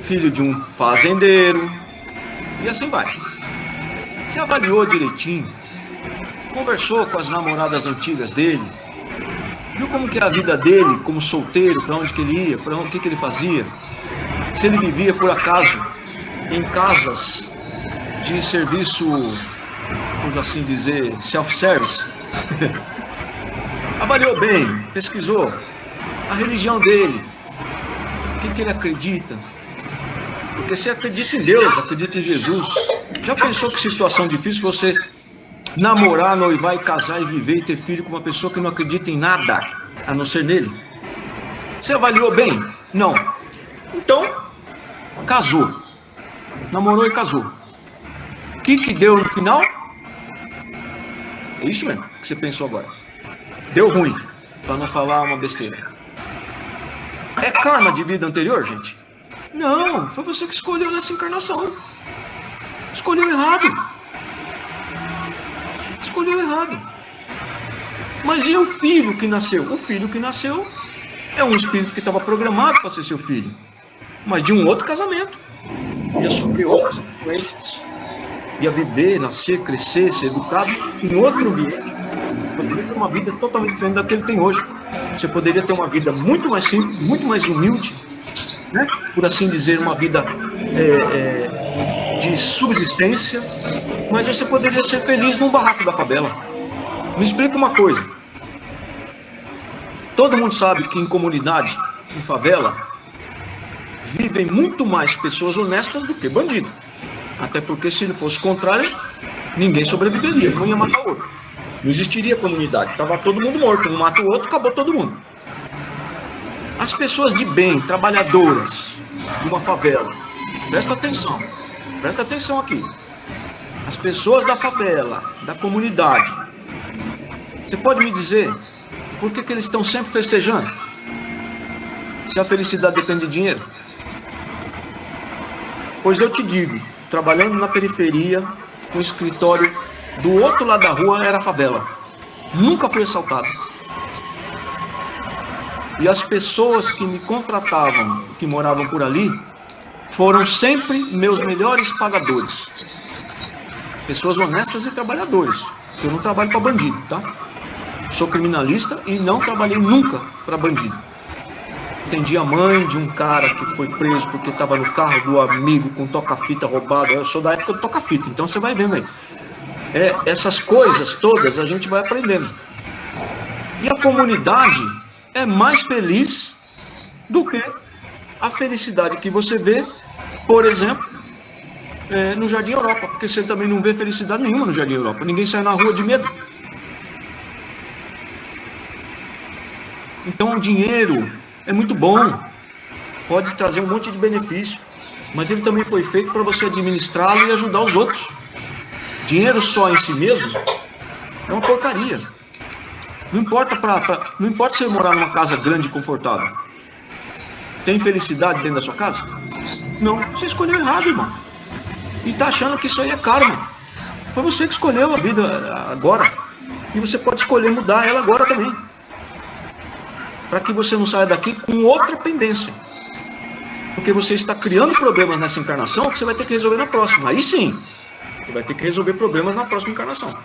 filho de um fazendeiro, e assim vai. Você avaliou direitinho, conversou com as namoradas antigas dele, viu como que é a vida dele como solteiro, para onde que ele ia, para o que ele fazia, se ele vivia por acaso em casas de serviço, vamos assim dizer, self-service. Avaliou bem, pesquisou a religião dele, o que ele acredita. Porque você acredita em Deus, acredita em Jesus. Já pensou que situação difícil você namorar, noivar e casar e viver e ter filho com uma pessoa que não acredita em nada, a não ser nele? Você avaliou bem? Não. Então, casou. Namorou e casou. O que deu no final? É isso mesmo que você pensou agora. Deu ruim, para não falar uma besteira. É karma de vida anterior, gente? Não, foi você que escolheu nessa encarnação. Escolheu errado. Escolheu errado. Mas e o filho que nasceu? O filho que nasceu é um espírito que estava programado para ser seu filho, mas de um outro casamento. Ia sofrer outras influências. Ia viver, nascer, crescer, ser educado em outro ambiente. Poderia ter uma vida totalmente diferente da que ele tem hoje. Você poderia ter uma vida muito mais simples, muito mais humilde, né? Por assim dizer, uma vida de subsistência, mas você poderia ser feliz num barraco da favela. Me explica uma coisa. Todo mundo sabe que em comunidade, em favela, vivem muito mais pessoas honestas do que bandido. Até porque se ele fosse o contrário, ninguém sobreviveria, um ia matar o outro. Não existiria comunidade, estava todo mundo morto, um mata o outro, acabou todo mundo. As pessoas de bem, trabalhadoras de uma favela, presta atenção aqui. As pessoas da favela, da comunidade, você pode me dizer por que eles estão sempre festejando? Se a felicidade depende de dinheiro? Pois eu te digo, trabalhando na periferia, com o escritório do outro lado da rua era a favela. Nunca fui assaltado. E as pessoas que me contratavam, que moravam por ali, foram sempre meus melhores pagadores. Pessoas honestas e trabalhadores. Eu não trabalho para bandido, tá? Sou criminalista e não trabalhei nunca para bandido. Atendi a mãe de um cara que foi preso porque estava no carro do amigo com toca-fita roubado. Eu sou da época do toca-fita, então você vai vendo aí. Essas coisas todas a gente vai aprendendo. E a comunidade é mais feliz do que a felicidade que você vê, por exemplo, no Jardim Europa. Porque você também não vê felicidade nenhuma no Jardim Europa. Ninguém sai na rua de medo. Então o dinheiro é muito bom, pode trazer um monte de benefício, mas ele também foi feito para você administrá-lo e ajudar os outros. Dinheiro só em si mesmo é uma porcaria. Não importa não importa você morar numa casa grande e confortável. Tem felicidade dentro da sua casa? Não, você escolheu errado, irmão. E tá achando que isso aí é karma. Foi você que escolheu a vida agora. E você pode escolher mudar ela agora também. Para que você não saia daqui com outra pendência. Porque você está criando problemas nessa encarnação que você vai ter que resolver na próxima. Aí sim, você vai ter que resolver problemas na próxima encarnação.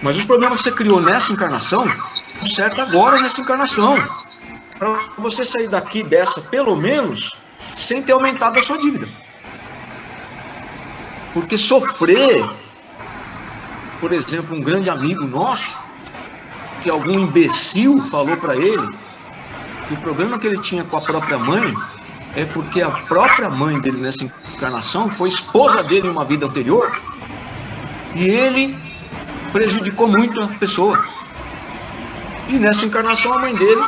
Mas os problemas que você criou nessa encarnação, conserta agora nessa encarnação. Para você sair daqui dessa, pelo menos, sem ter aumentado a sua dívida. Porque sofrer, por exemplo, um grande amigo nosso, que algum imbecil falou para ele que o problema que ele tinha com a própria mãe é porque a própria mãe dele nessa encarnação foi esposa dele em uma vida anterior e ele prejudicou muito a pessoa. E nessa encarnação a mãe dele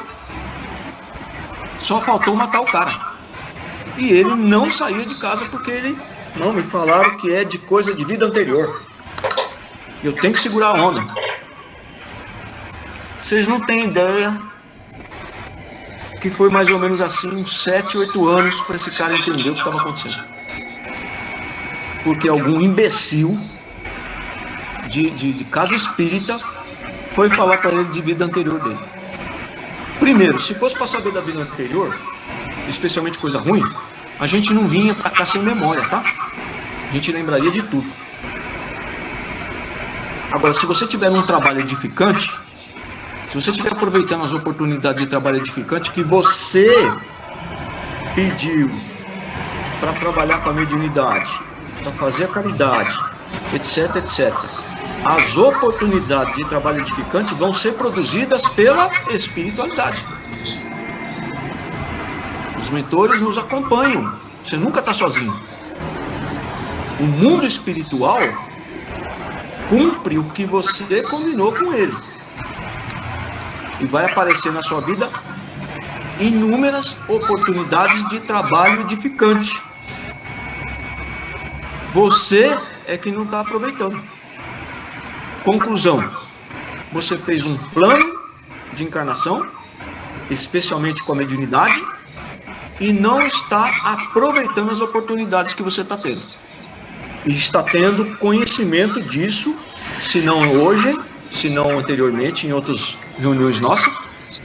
só faltou matar o cara. E ele não saía de casa porque ele... Não, me falaram que é de coisa de vida anterior. Eu tenho que segurar a onda. Vocês não têm ideia que foi mais ou menos assim, uns 7, 8 anos para esse cara entender o que estava acontecendo. Porque algum imbecil de casa espírita foi falar para ele de vida anterior dele. Primeiro, se fosse para saber da vida anterior, especialmente coisa ruim, a gente não vinha para cá sem memória, tá? A gente lembraria de tudo. Agora, se você tiver um trabalho edificante, se você estiver aproveitando as oportunidades de trabalho edificante que você pediu para trabalhar com a mediunidade, para fazer a caridade, etc, etc, as oportunidades de trabalho edificante vão ser produzidas pela espiritualidade. Os mentores nos acompanham. Você nunca está sozinho. O mundo espiritual cumpre o que você combinou com ele. E vai aparecer na sua vida inúmeras oportunidades de trabalho edificante. Você é que não está aproveitando. Conclusão: você fez um plano de encarnação, especialmente com a mediunidade, e não está aproveitando as oportunidades que você está tendo. E está tendo conhecimento disso, se não hoje, se não anteriormente, em outras reuniões nossas,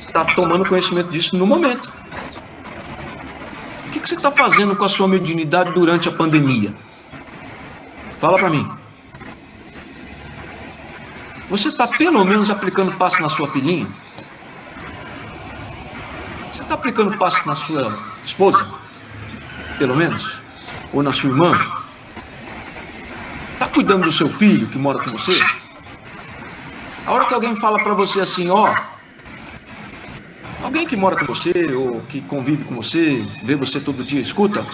está tomando conhecimento disso no momento. O que você está fazendo com a sua mediunidade durante a pandemia? Fala para mim. Você está pelo menos aplicando passe na sua filhinha? Você está aplicando passe na sua esposa? Pelo menos? Ou na sua irmã? Está cuidando do seu filho que mora com você? A hora que alguém fala para você assim, ó, alguém que mora com você ou que convive com você, vê você todo dia, escuta,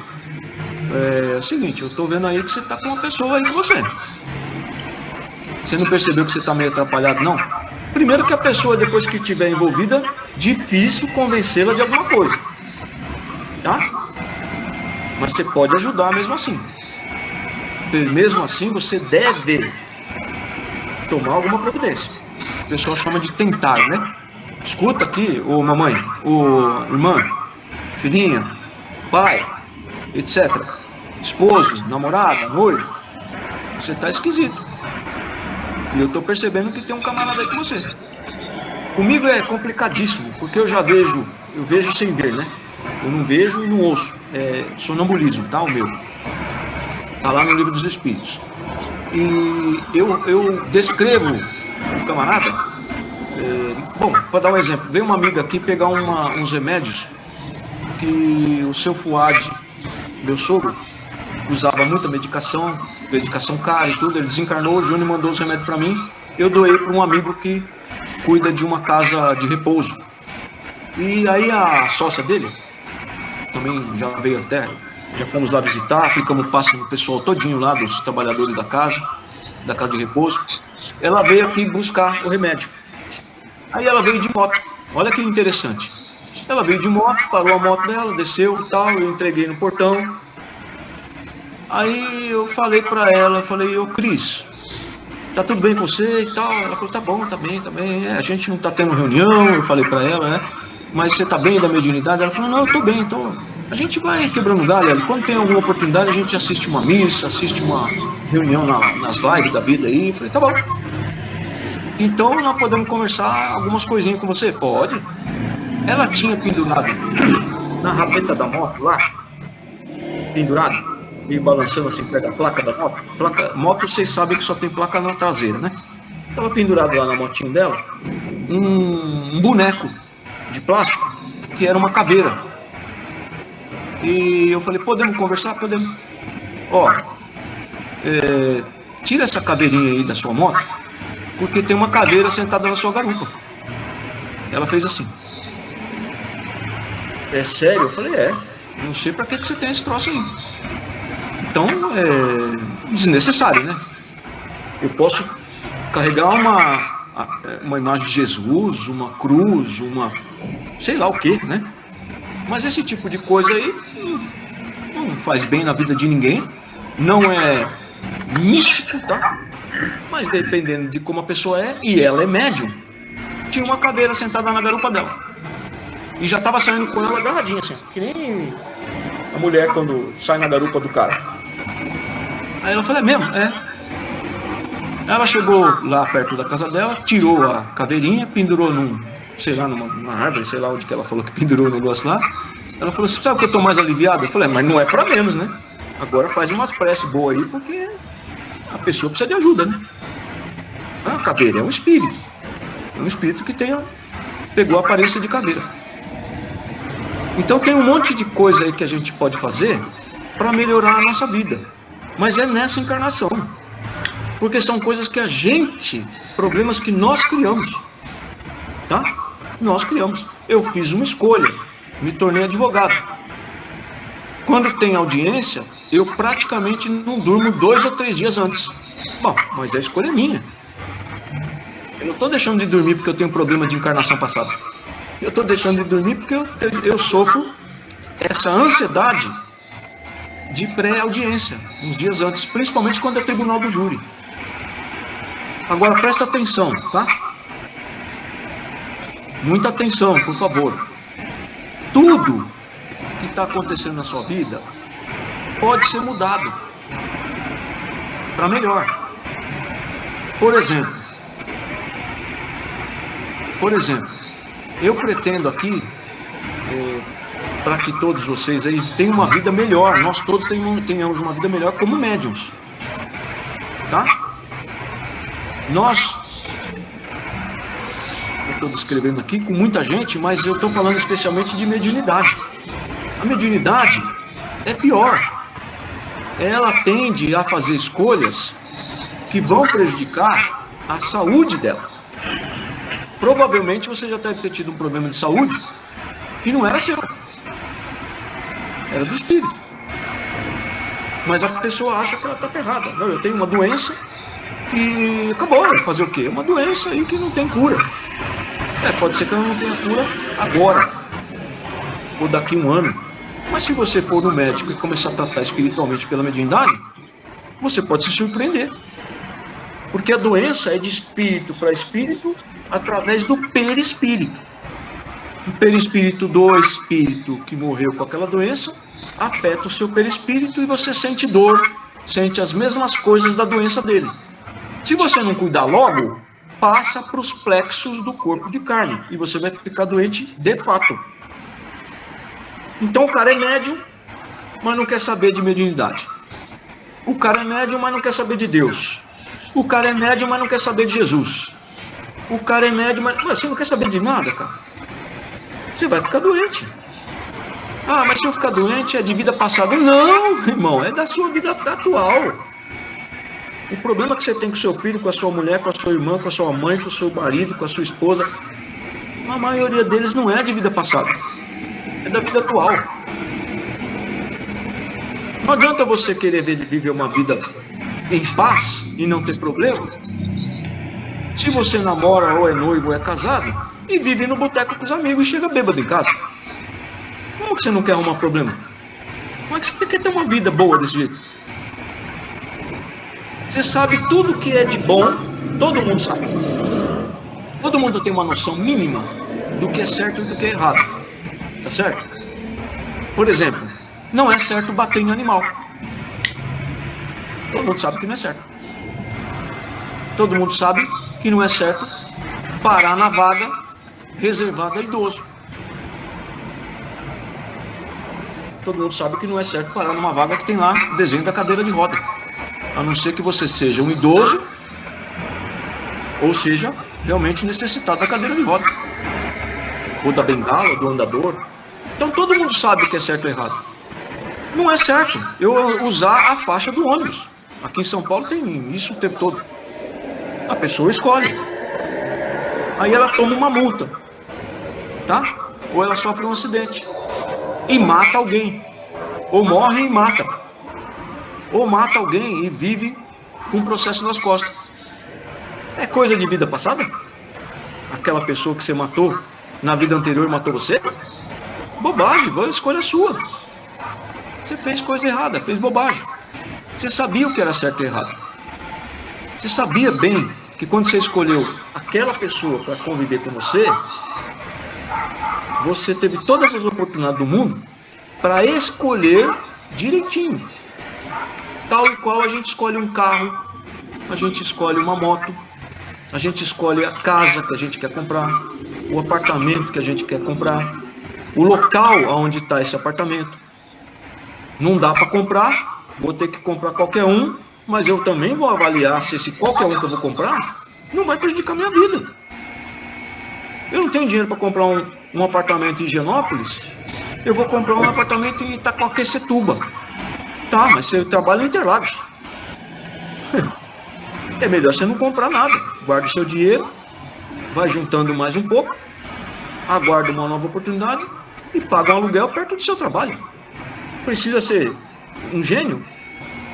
é o seguinte, eu estou vendo aí que você está com uma pessoa aí com você. Você não percebeu que você está meio atrapalhado, não? Primeiro que a pessoa, depois que estiver envolvida, difícil convencê-la de alguma coisa. Tá? Mas você pode ajudar mesmo assim. Mesmo assim, você deve tomar alguma providência. O pessoal chama de tentar, né? Escuta aqui, ô mamãe, ô irmã, filhinha, pai, etc. Esposo, namorada, noivo. Você tá esquisito. E eu tô percebendo que tem um camarada aí com você. Comigo é complicadíssimo, porque eu vejo sem ver, né? Eu não vejo e não ouço. É sonambulismo, tá? O meu. Tá lá no Livro dos Espíritos. E eu descrevo o camarada. Bom, para dar um exemplo, veio uma amiga aqui pegar uns remédios que o seu Fuad, meu sogro, usava muita medicação cara e tudo. Ele desencarnou, o Júnior mandou os remédios para mim. Eu doei para um amigo que cuida de uma casa de repouso. E aí a sócia dele também já veio até. Já fomos lá visitar, aplicamos passe no pessoal todinho lá, dos trabalhadores da casa de repouso. Ela veio aqui buscar o remédio. Aí ela veio de moto. Olha que interessante. Ela veio de moto, parou a moto dela, desceu e tal, eu entreguei no portão. Aí eu falei pra ela, ô Cris, tá tudo bem com você e tal? Ela falou, tá bom, tá bem. A gente não tá tendo reunião, eu falei pra ela, né? Mas você tá bem da mediunidade? Ela falou, não, eu tô bem, tô... A gente vai quebrando galho, quando tem alguma oportunidade a gente assiste uma missa, assiste uma reunião nas lives da vida aí. Eu falei, tá bom. Então nós podemos conversar algumas coisinhas com você? Pode. Ela tinha pendurado na rabeta da moto lá, pendurado, e balançando assim, pega a placa da moto. Moto vocês sabem que só tem placa na traseira, né? Estava pendurado lá na motinha dela um boneco de plástico que era uma caveira. E eu falei, podemos conversar? Podemos. Ó, tira essa caveirinha aí da sua moto, porque tem uma caveira sentada na sua garupa. Ela fez assim. É sério? Eu falei, não sei pra que você tem esse troço aí. Então, é desnecessário, né? Eu posso carregar uma imagem de Jesus, uma cruz, sei lá o que, né? Mas esse tipo de coisa aí não faz bem na vida de ninguém, não é místico, tá? Mas dependendo de como a pessoa é, e ela é médium, tinha uma caveira sentada na garupa dela. E já estava saindo com ela agarradinha, assim, que nem a mulher quando sai na garupa do cara. Aí ela falou, é mesmo? É. Ela chegou lá perto da casa dela, tirou a caveirinha, pendurou numa árvore, sei lá onde que ela falou que pendurou o negócio lá. Ela falou assim, sabe o que eu tô mais aliviado? Eu falei, mas não é pra menos, né? Agora faz umas preces boas aí, porque a pessoa precisa de ajuda, né? A caveira é um espírito. É um espírito que pegou a aparência de caveira. Então tem um monte de coisa aí que a gente pode fazer para melhorar a nossa vida. Mas é nessa encarnação. Porque são coisas que problemas que nós criamos. Tá? Nós criamos. Eu fiz uma escolha, me tornei advogado. Quando tem audiência, eu praticamente não durmo 2 ou 3 dias antes. Bom, mas a escolha é minha. Eu não estou deixando de dormir porque eu tenho problema de encarnação passada. Eu estou deixando de dormir porque eu sofro essa ansiedade de pré-audiência, uns dias antes, principalmente quando é tribunal do júri. Agora presta atenção, tá? Muita atenção, por favor. Tudo que está acontecendo na sua vida pode ser mudado para melhor. Por exemplo, eu pretendo aqui, para que todos vocês aí tenham uma vida melhor, nós todos tenhamos uma vida melhor como médiuns, tá? Eu estou descrevendo aqui com muita gente, mas eu estou falando especialmente de mediunidade. A mediunidade é pior. Ela tende a fazer escolhas que vão prejudicar a saúde dela. Provavelmente você já deve ter tido um problema de saúde que não era seu, era do espírito. Mas a pessoa acha que ela está ferrada. Não, eu tenho uma doença e acabou. Fazer o quê? É uma doença aí que não tem cura. Pode ser que ela não tenha cura agora ou daqui a um ano. Mas se você for no médico e começar a tratar espiritualmente pela mediunidade, você pode se surpreender. Porque a doença é de espírito para espírito através do perispírito. O perispírito do espírito que morreu com aquela doença afeta o seu perispírito e você sente dor, sente as mesmas coisas da doença dele. Se você não cuidar logo, passa para os plexos do corpo de carne e você vai ficar doente de fato. Então o cara é médium, mas não quer saber de mediunidade. O cara é médium, mas não quer saber de Deus. O cara é médium, mas não quer saber de Jesus. O cara é médium, mas você não quer saber de nada, cara. Você vai ficar doente. Ah, mas se eu ficar doente é de vida passada. Não, irmão, é da sua vida atual. O problema que você tem com o seu filho, com a sua mulher, com a sua irmã, com a sua mãe, com o seu marido, com a sua esposa, a maioria deles não é de vida passada. É da vida atual. Não adianta você querer viver uma vida em paz e não ter problema. Se você namora, ou é noivo, ou é casado, e vive no boteco com os amigos e chega bêbado em casa. Como que você não quer arrumar problema? Como é que você quer ter uma vida boa desse jeito? Você sabe tudo que é de bom, todo mundo sabe. Todo mundo tem uma noção mínima do que é certo e do que é errado. Tá certo? Por exemplo, não é certo bater em animal. Todo mundo sabe que não é certo. Todo mundo sabe que não é certo parar na vaga reservada a idoso. Todo mundo sabe que não é certo parar numa vaga que tem lá o desenho da cadeira de roda. A não ser que você seja um idoso Ou seja, realmente necessitado da cadeira de roda, ou da bengala, ou do andador. Então todo mundo sabe o que é certo ou errado. Não é certo eu usar a faixa do ônibus. Aqui em São Paulo tem isso o tempo todo. A pessoa escolhe. Aí ela toma uma multa, tá? Ou ela sofre um acidente e mata alguém. Ou morre e mata. Ou mata alguém e vive com um processo nas costas. É coisa de vida passada? Aquela pessoa que você matou na vida anterior matou você? Bobagem, a escolha é sua. Você fez coisa errada, fez bobagem. Você sabia o que era certo e errado. Você sabia bem que quando você escolheu aquela pessoa para conviver com você, você teve todas as oportunidades do mundo para escolher direitinho. Tal e qual a gente escolhe um carro, a gente escolhe uma moto, a gente escolhe a casa que a gente quer comprar, o apartamento que a gente quer comprar, o local onde está esse apartamento. Não dá para comprar, vou ter que comprar qualquer um, mas eu também vou avaliar se esse qualquer um que eu vou comprar não vai prejudicar a minha vida. Eu não tenho dinheiro para comprar um apartamento em Higienópolis, eu vou comprar um apartamento em Itaquaquecetuba. Tá, mas você trabalha em Interlagos. É melhor você não comprar nada. Guarda o seu dinheiro, vai juntando mais um pouco, aguarda uma nova oportunidade e paga um aluguel perto do seu trabalho. Precisa ser um gênio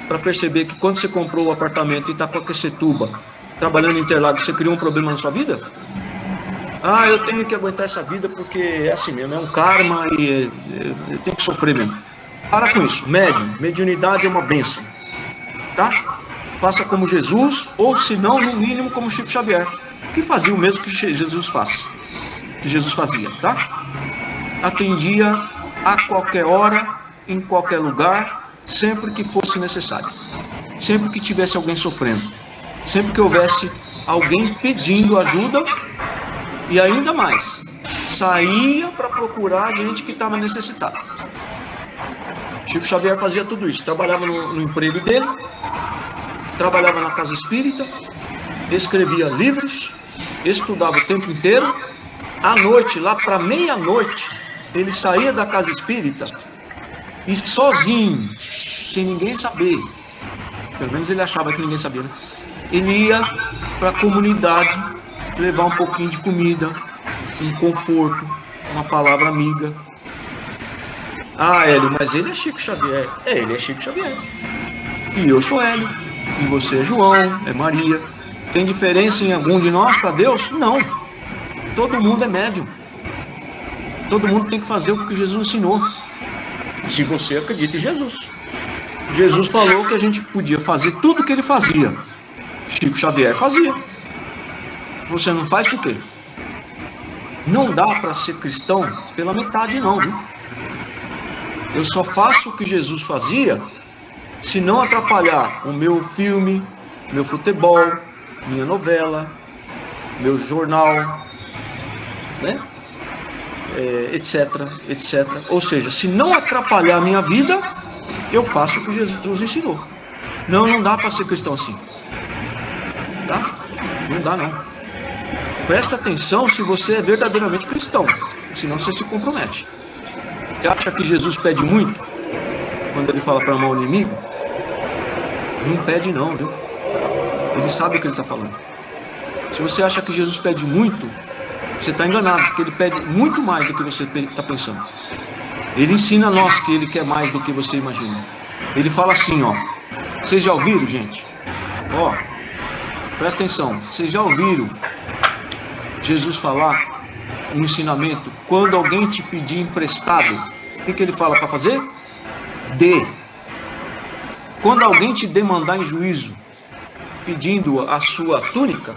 para perceber que quando você comprou o apartamento em Itaquaquecetuba, trabalhando em Interlagos, você criou um problema na sua vida? Ah, eu tenho que aguentar essa vida porque é assim mesmo, é um karma e eu tenho que sofrer mesmo. Para com isso, mediunidade é uma bênção, tá? Faça como Jesus, ou se não, no mínimo como Chico Xavier, que fazia o mesmo que Jesus faz, que Jesus fazia, tá? Atendia a qualquer hora, em qualquer lugar, sempre que fosse necessário, sempre que tivesse alguém sofrendo, sempre que houvesse alguém pedindo ajuda, e ainda mais, saía para procurar gente que estava necessitada. Chico Xavier fazia tudo isso, trabalhava no emprego dele, trabalhava na casa espírita, escrevia livros, estudava o tempo inteiro. À noite, lá para meia-noite, ele saía da casa espírita e sozinho, sem ninguém saber, pelo menos ele achava que ninguém sabia, né? Ele ia para a comunidade levar um pouquinho de comida, um conforto, uma palavra amiga. Ah, Hélio, mas ele é Chico Xavier. É, ele é Chico Xavier. E eu sou Hélio. E você é João, é Maria. Tem diferença em algum de nós para Deus? Não. Todo mundo é médium. Todo mundo tem que fazer o que Jesus ensinou. Se você acredita em Jesus. Jesus falou que a gente podia fazer tudo o que ele fazia. Chico Xavier fazia. Você não faz por quê? Não dá para ser cristão pela metade não, viu? Eu só faço o que Jesus fazia se não atrapalhar o meu filme, meu futebol, minha novela, meu jornal, né? Etc, etc. Ou seja, se não atrapalhar a minha vida, eu faço o que Jesus ensinou. Não dá para ser cristão assim. Tá? Não dá não. Presta atenção se você é verdadeiramente cristão, senão você se compromete. Você acha que Jesus pede muito quando ele fala para amar o inimigo? Não pede não, viu? Ele sabe o que ele está falando. Se você acha que Jesus pede muito, você está enganado, porque ele pede muito mais do que você está pensando. Ele ensina a nós que ele quer mais do que você imagina. Ele fala assim, ó. Vocês já ouviram, gente? Ó, presta atenção. Vocês já ouviram Jesus falar um ensinamento? Quando alguém te pedir emprestado, o que ele fala para fazer? Dê. Quando alguém te demandar em juízo, pedindo a sua túnica,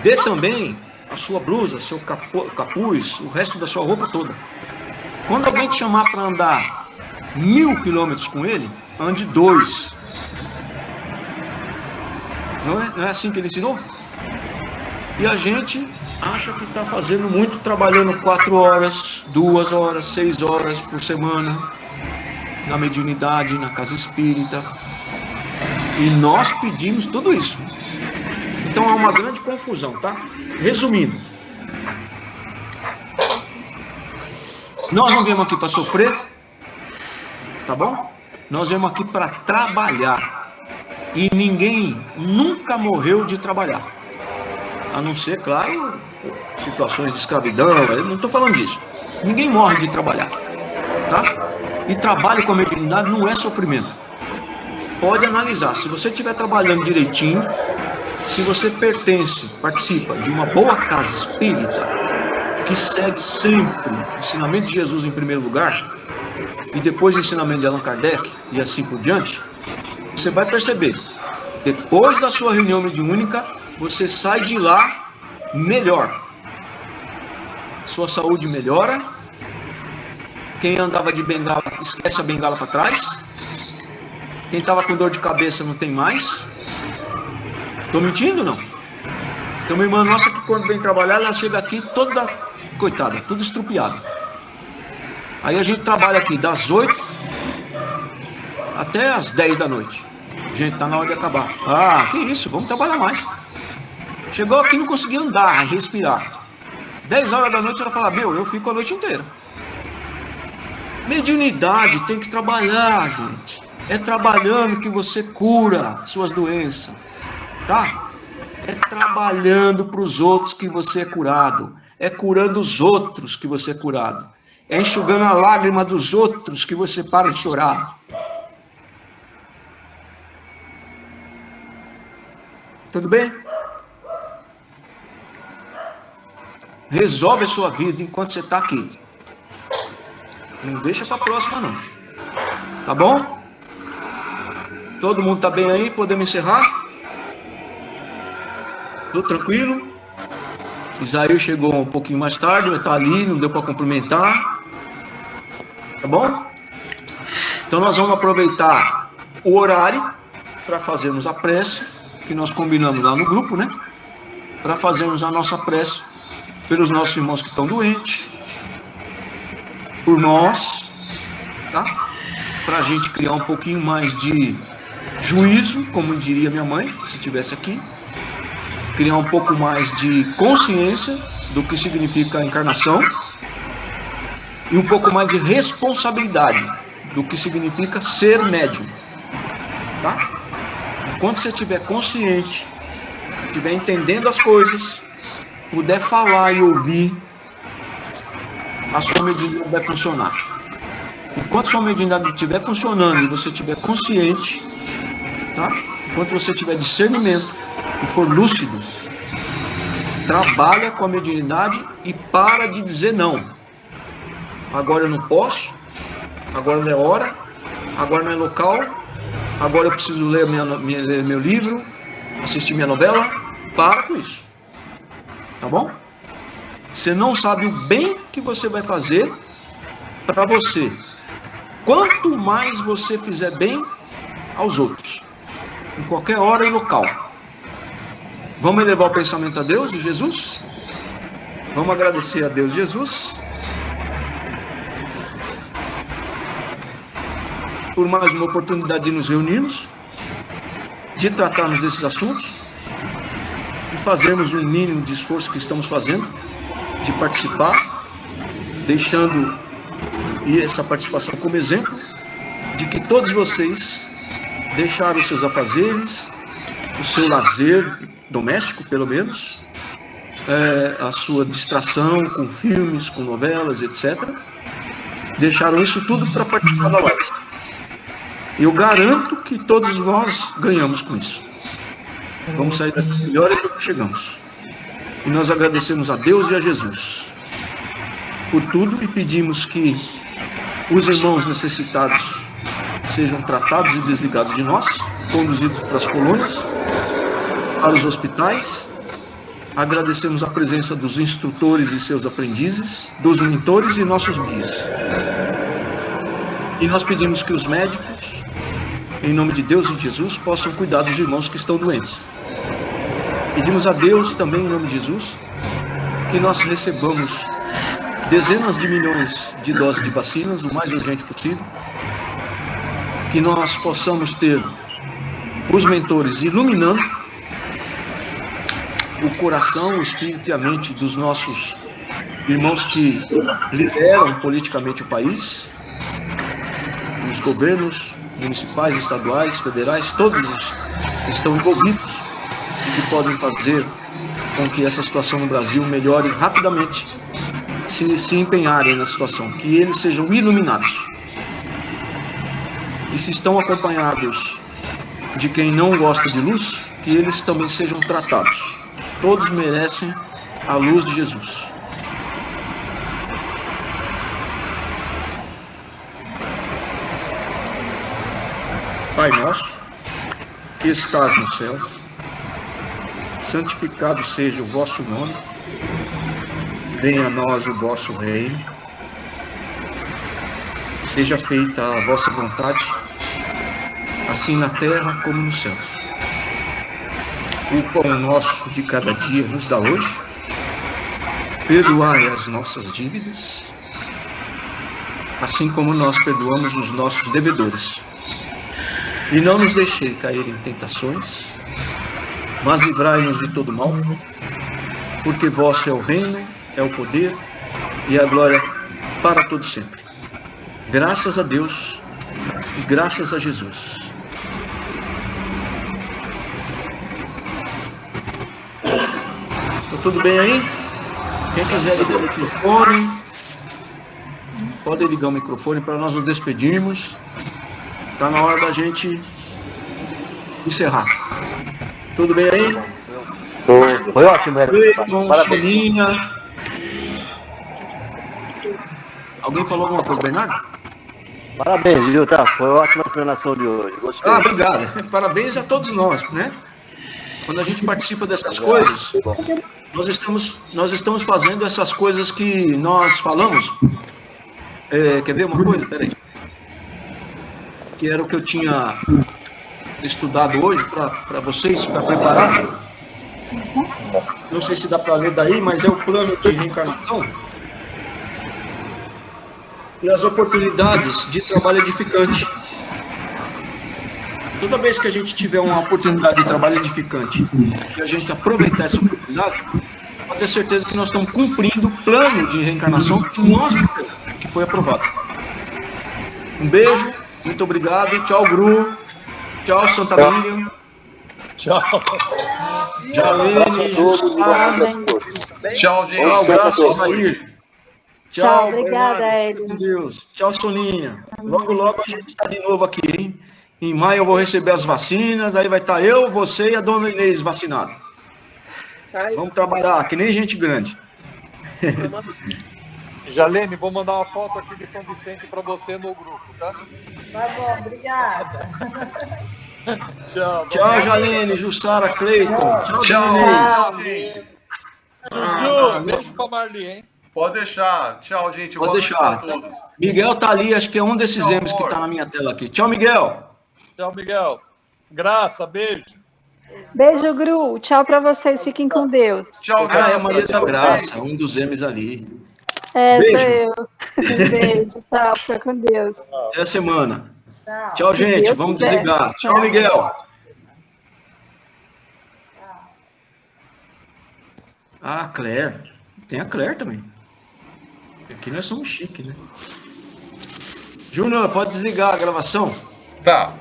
dê também a sua blusa, seu capuz, o resto da sua roupa toda. Quando alguém te chamar para andar 1000 quilômetros com ele, ande 2. Não é assim que ele ensinou? E a gente acha que está fazendo muito, trabalhando 4 horas, 2 horas, 6 horas por semana, na mediunidade, na casa espírita. E nós pedimos tudo isso. Então há uma grande confusão, tá? Resumindo, nós não viemos aqui para sofrer, tá bom? Nós viemos aqui para trabalhar. E ninguém nunca morreu de trabalhar. A não ser, claro, situações de escravidão, eu não estou falando disso. Ninguém morre de trabalhar, tá? E trabalho com a mediunidade não é sofrimento. Pode analisar, se você estiver trabalhando direitinho, se você participa de uma boa casa espírita, que segue sempre o ensinamento de Jesus em primeiro lugar, e depois o ensinamento de Allan Kardec, e assim por diante, você vai perceber, depois da sua reunião mediúnica, você sai de lá melhor. Sua saúde melhora. Quem andava de bengala, esquece a bengala para trás. Quem estava com dor de cabeça não tem mais. Estou mentindo, não? Tem uma irmã nossa que quando vem trabalhar, ela chega aqui toda, coitada, tudo estrupiado. Aí a gente trabalha aqui das 8 até as 10 da noite. Gente, tá na hora de acabar. Ah, que isso, vamos trabalhar mais. Chegou aqui e não conseguia andar, respirar. 10 horas da noite ela fala, eu fico a noite inteira. Mediunidade tem que trabalhar, gente. É trabalhando que você cura suas doenças, tá? É trabalhando para os outros que você é curado. É curando os outros que você é curado. É enxugando a lágrima dos outros que você para de chorar. Tudo bem? Resolve a sua vida enquanto você está aqui. Não deixa para a próxima, não. Tá bom? Todo mundo está bem aí? Podemos encerrar? Tô tranquilo? Isaías chegou um pouquinho mais tarde, mas está ali, não deu para cumprimentar. Tá bom? Então nós vamos aproveitar o horário para fazermos a prece, que nós combinamos lá no grupo, né? Para fazermos a nossa prece pelos nossos irmãos que estão doentes, por nós, tá? Para a gente criar um pouquinho mais de juízo, como diria minha mãe, se estivesse aqui. Criar um pouco mais de consciência do que significa a encarnação e um pouco mais de responsabilidade do que significa ser médium, tá? Enquanto você estiver consciente, estiver entendendo as coisas, puder falar e ouvir, a sua mediunidade vai funcionar. Enquanto sua mediunidade estiver funcionando e você estiver consciente, tá? Enquanto você tiver discernimento e for lúcido, trabalha com a mediunidade e para de dizer não. Agora eu não posso, agora não é hora, agora não é local, agora eu preciso ler meu livro, assistir minha novela. Para com isso, tá bom? Você não sabe o bem que você vai fazer para você. Quanto mais você fizer bem aos outros, em qualquer hora e local. Vamos elevar o pensamento a Deus e Jesus? Vamos agradecer a Deus e Jesus por mais uma oportunidade de nos reunirmos, de tratarmos desses assuntos, de fazermos o mínimo de esforço que estamos fazendo, de participar, deixando essa participação como exemplo de que todos vocês deixaram os seus afazeres, o seu lazer doméstico, pelo menos, a sua distração com filmes, com novelas, etc. Deixaram isso tudo para participar da live. Eu garanto que todos nós ganhamos com isso. Vamos sair daqui melhores do que chegamos. E nós agradecemos a Deus e a Jesus por tudo e pedimos que os irmãos necessitados sejam tratados e desligados de nós, conduzidos para as colônias, para os hospitais. Agradecemos a presença dos instrutores e seus aprendizes, dos mentores e nossos guias. E nós pedimos que os médicos, em nome de Deus e de Jesus, possam cuidar dos irmãos que estão doentes. Pedimos a Deus também, em nome de Jesus, que nós recebamos dezenas de milhões de doses de vacinas, o mais urgente possível, que nós possamos ter os mentores iluminando o coração, o espírito e a mente dos nossos irmãos que lideram politicamente o país, os governos municipais, estaduais, federais, todos estão envolvidos e que podem fazer com que essa situação no Brasil melhore rapidamente, se empenharem na situação, que eles sejam iluminados. E se estão acompanhados de quem não gosta de luz, que eles também sejam tratados. Todos merecem a luz de Jesus. Pai nosso, que estás nos céus, santificado seja o vosso nome, venha a nós o vosso reino, seja feita a vossa vontade, assim na terra como nos céus. O pão nosso de cada dia nos dá hoje, perdoai as nossas dívidas, assim como nós perdoamos os nossos devedores. E não nos deixei cair em tentações, mas livrai-nos de todo mal, porque vosso é o reino, é o poder e a glória para todo sempre. Graças a Deus e graças a Jesus. Tá tudo bem aí? Quem quiser ligar o microfone, pode ligar o microfone para nós nos despedirmos. Está na hora da gente encerrar. Tudo bem aí? Foi ótimo, Cleiton, parabéns. Soninha. Alguém falou alguma coisa, Bernardo? Parabéns, viu? Tá? Foi ótima a explanação de hoje. Gostei. Ah, obrigado. Parabéns a todos nós, né? Quando a gente participa dessas coisas, nós estamos fazendo essas coisas que nós falamos. Quer ver uma coisa? Peraí. Que era o que eu tinha estudado hoje para vocês, para preparar. Não sei se dá para ler daí, mas é o plano de reencarnação e as oportunidades de trabalho edificante. Toda vez que a gente tiver uma oportunidade de trabalho edificante e a gente aproveitar essa oportunidade, pode ter certeza que nós estamos cumprindo o plano de reencarnação que foi aprovado. Um beijo. Muito obrigado. Tchau, Gru. Tchau, Santa Miriam. Tchau. Jalene, Jussara. Tchau, gente. Tchau, graças a ele. Tchau, obrigada, Bernardo. Hélio. Com Deus. Tchau, Soninha. Logo, logo a gente está de novo aqui, hein? Em maio eu vou receber as vacinas, aí vai estar eu, você e a dona Inês vacinados. Vamos trabalhar, que nem gente grande. Jalene, vou mandar uma foto aqui de São Vicente para você no grupo, tá? Tá bom, obrigada. Tchau. Tchau, Jalene, Jussara, Cleiton. Tchau, Tchau. dona Inês. Gente, Juju, beijo pra Marli, hein? pode deixar. Tchau, gente. Pode Boa noite deixar. pra todos. Miguel tá ali, acho que é um desses Tchau, M's que amor. tá na minha tela aqui. Tchau, Miguel. Tchau, Miguel. Graça, beijo. Beijo, Gru. Tchau pra vocês. Fiquem com Deus. Tchau, Ah, é a Graça. Maria da Tchau, Graça, um dos M's ali. Sou Beijo. eu. Beijo. Tchau. Fica com Deus. Até a semana. Tchau. Tchau, gente. Deus Vamos quiser. desligar. Tchau, Miguel. Ah, a Claire. Tem a Claire também. Aqui nós somos chique, né? Júnior, pode desligar a gravação? Tá.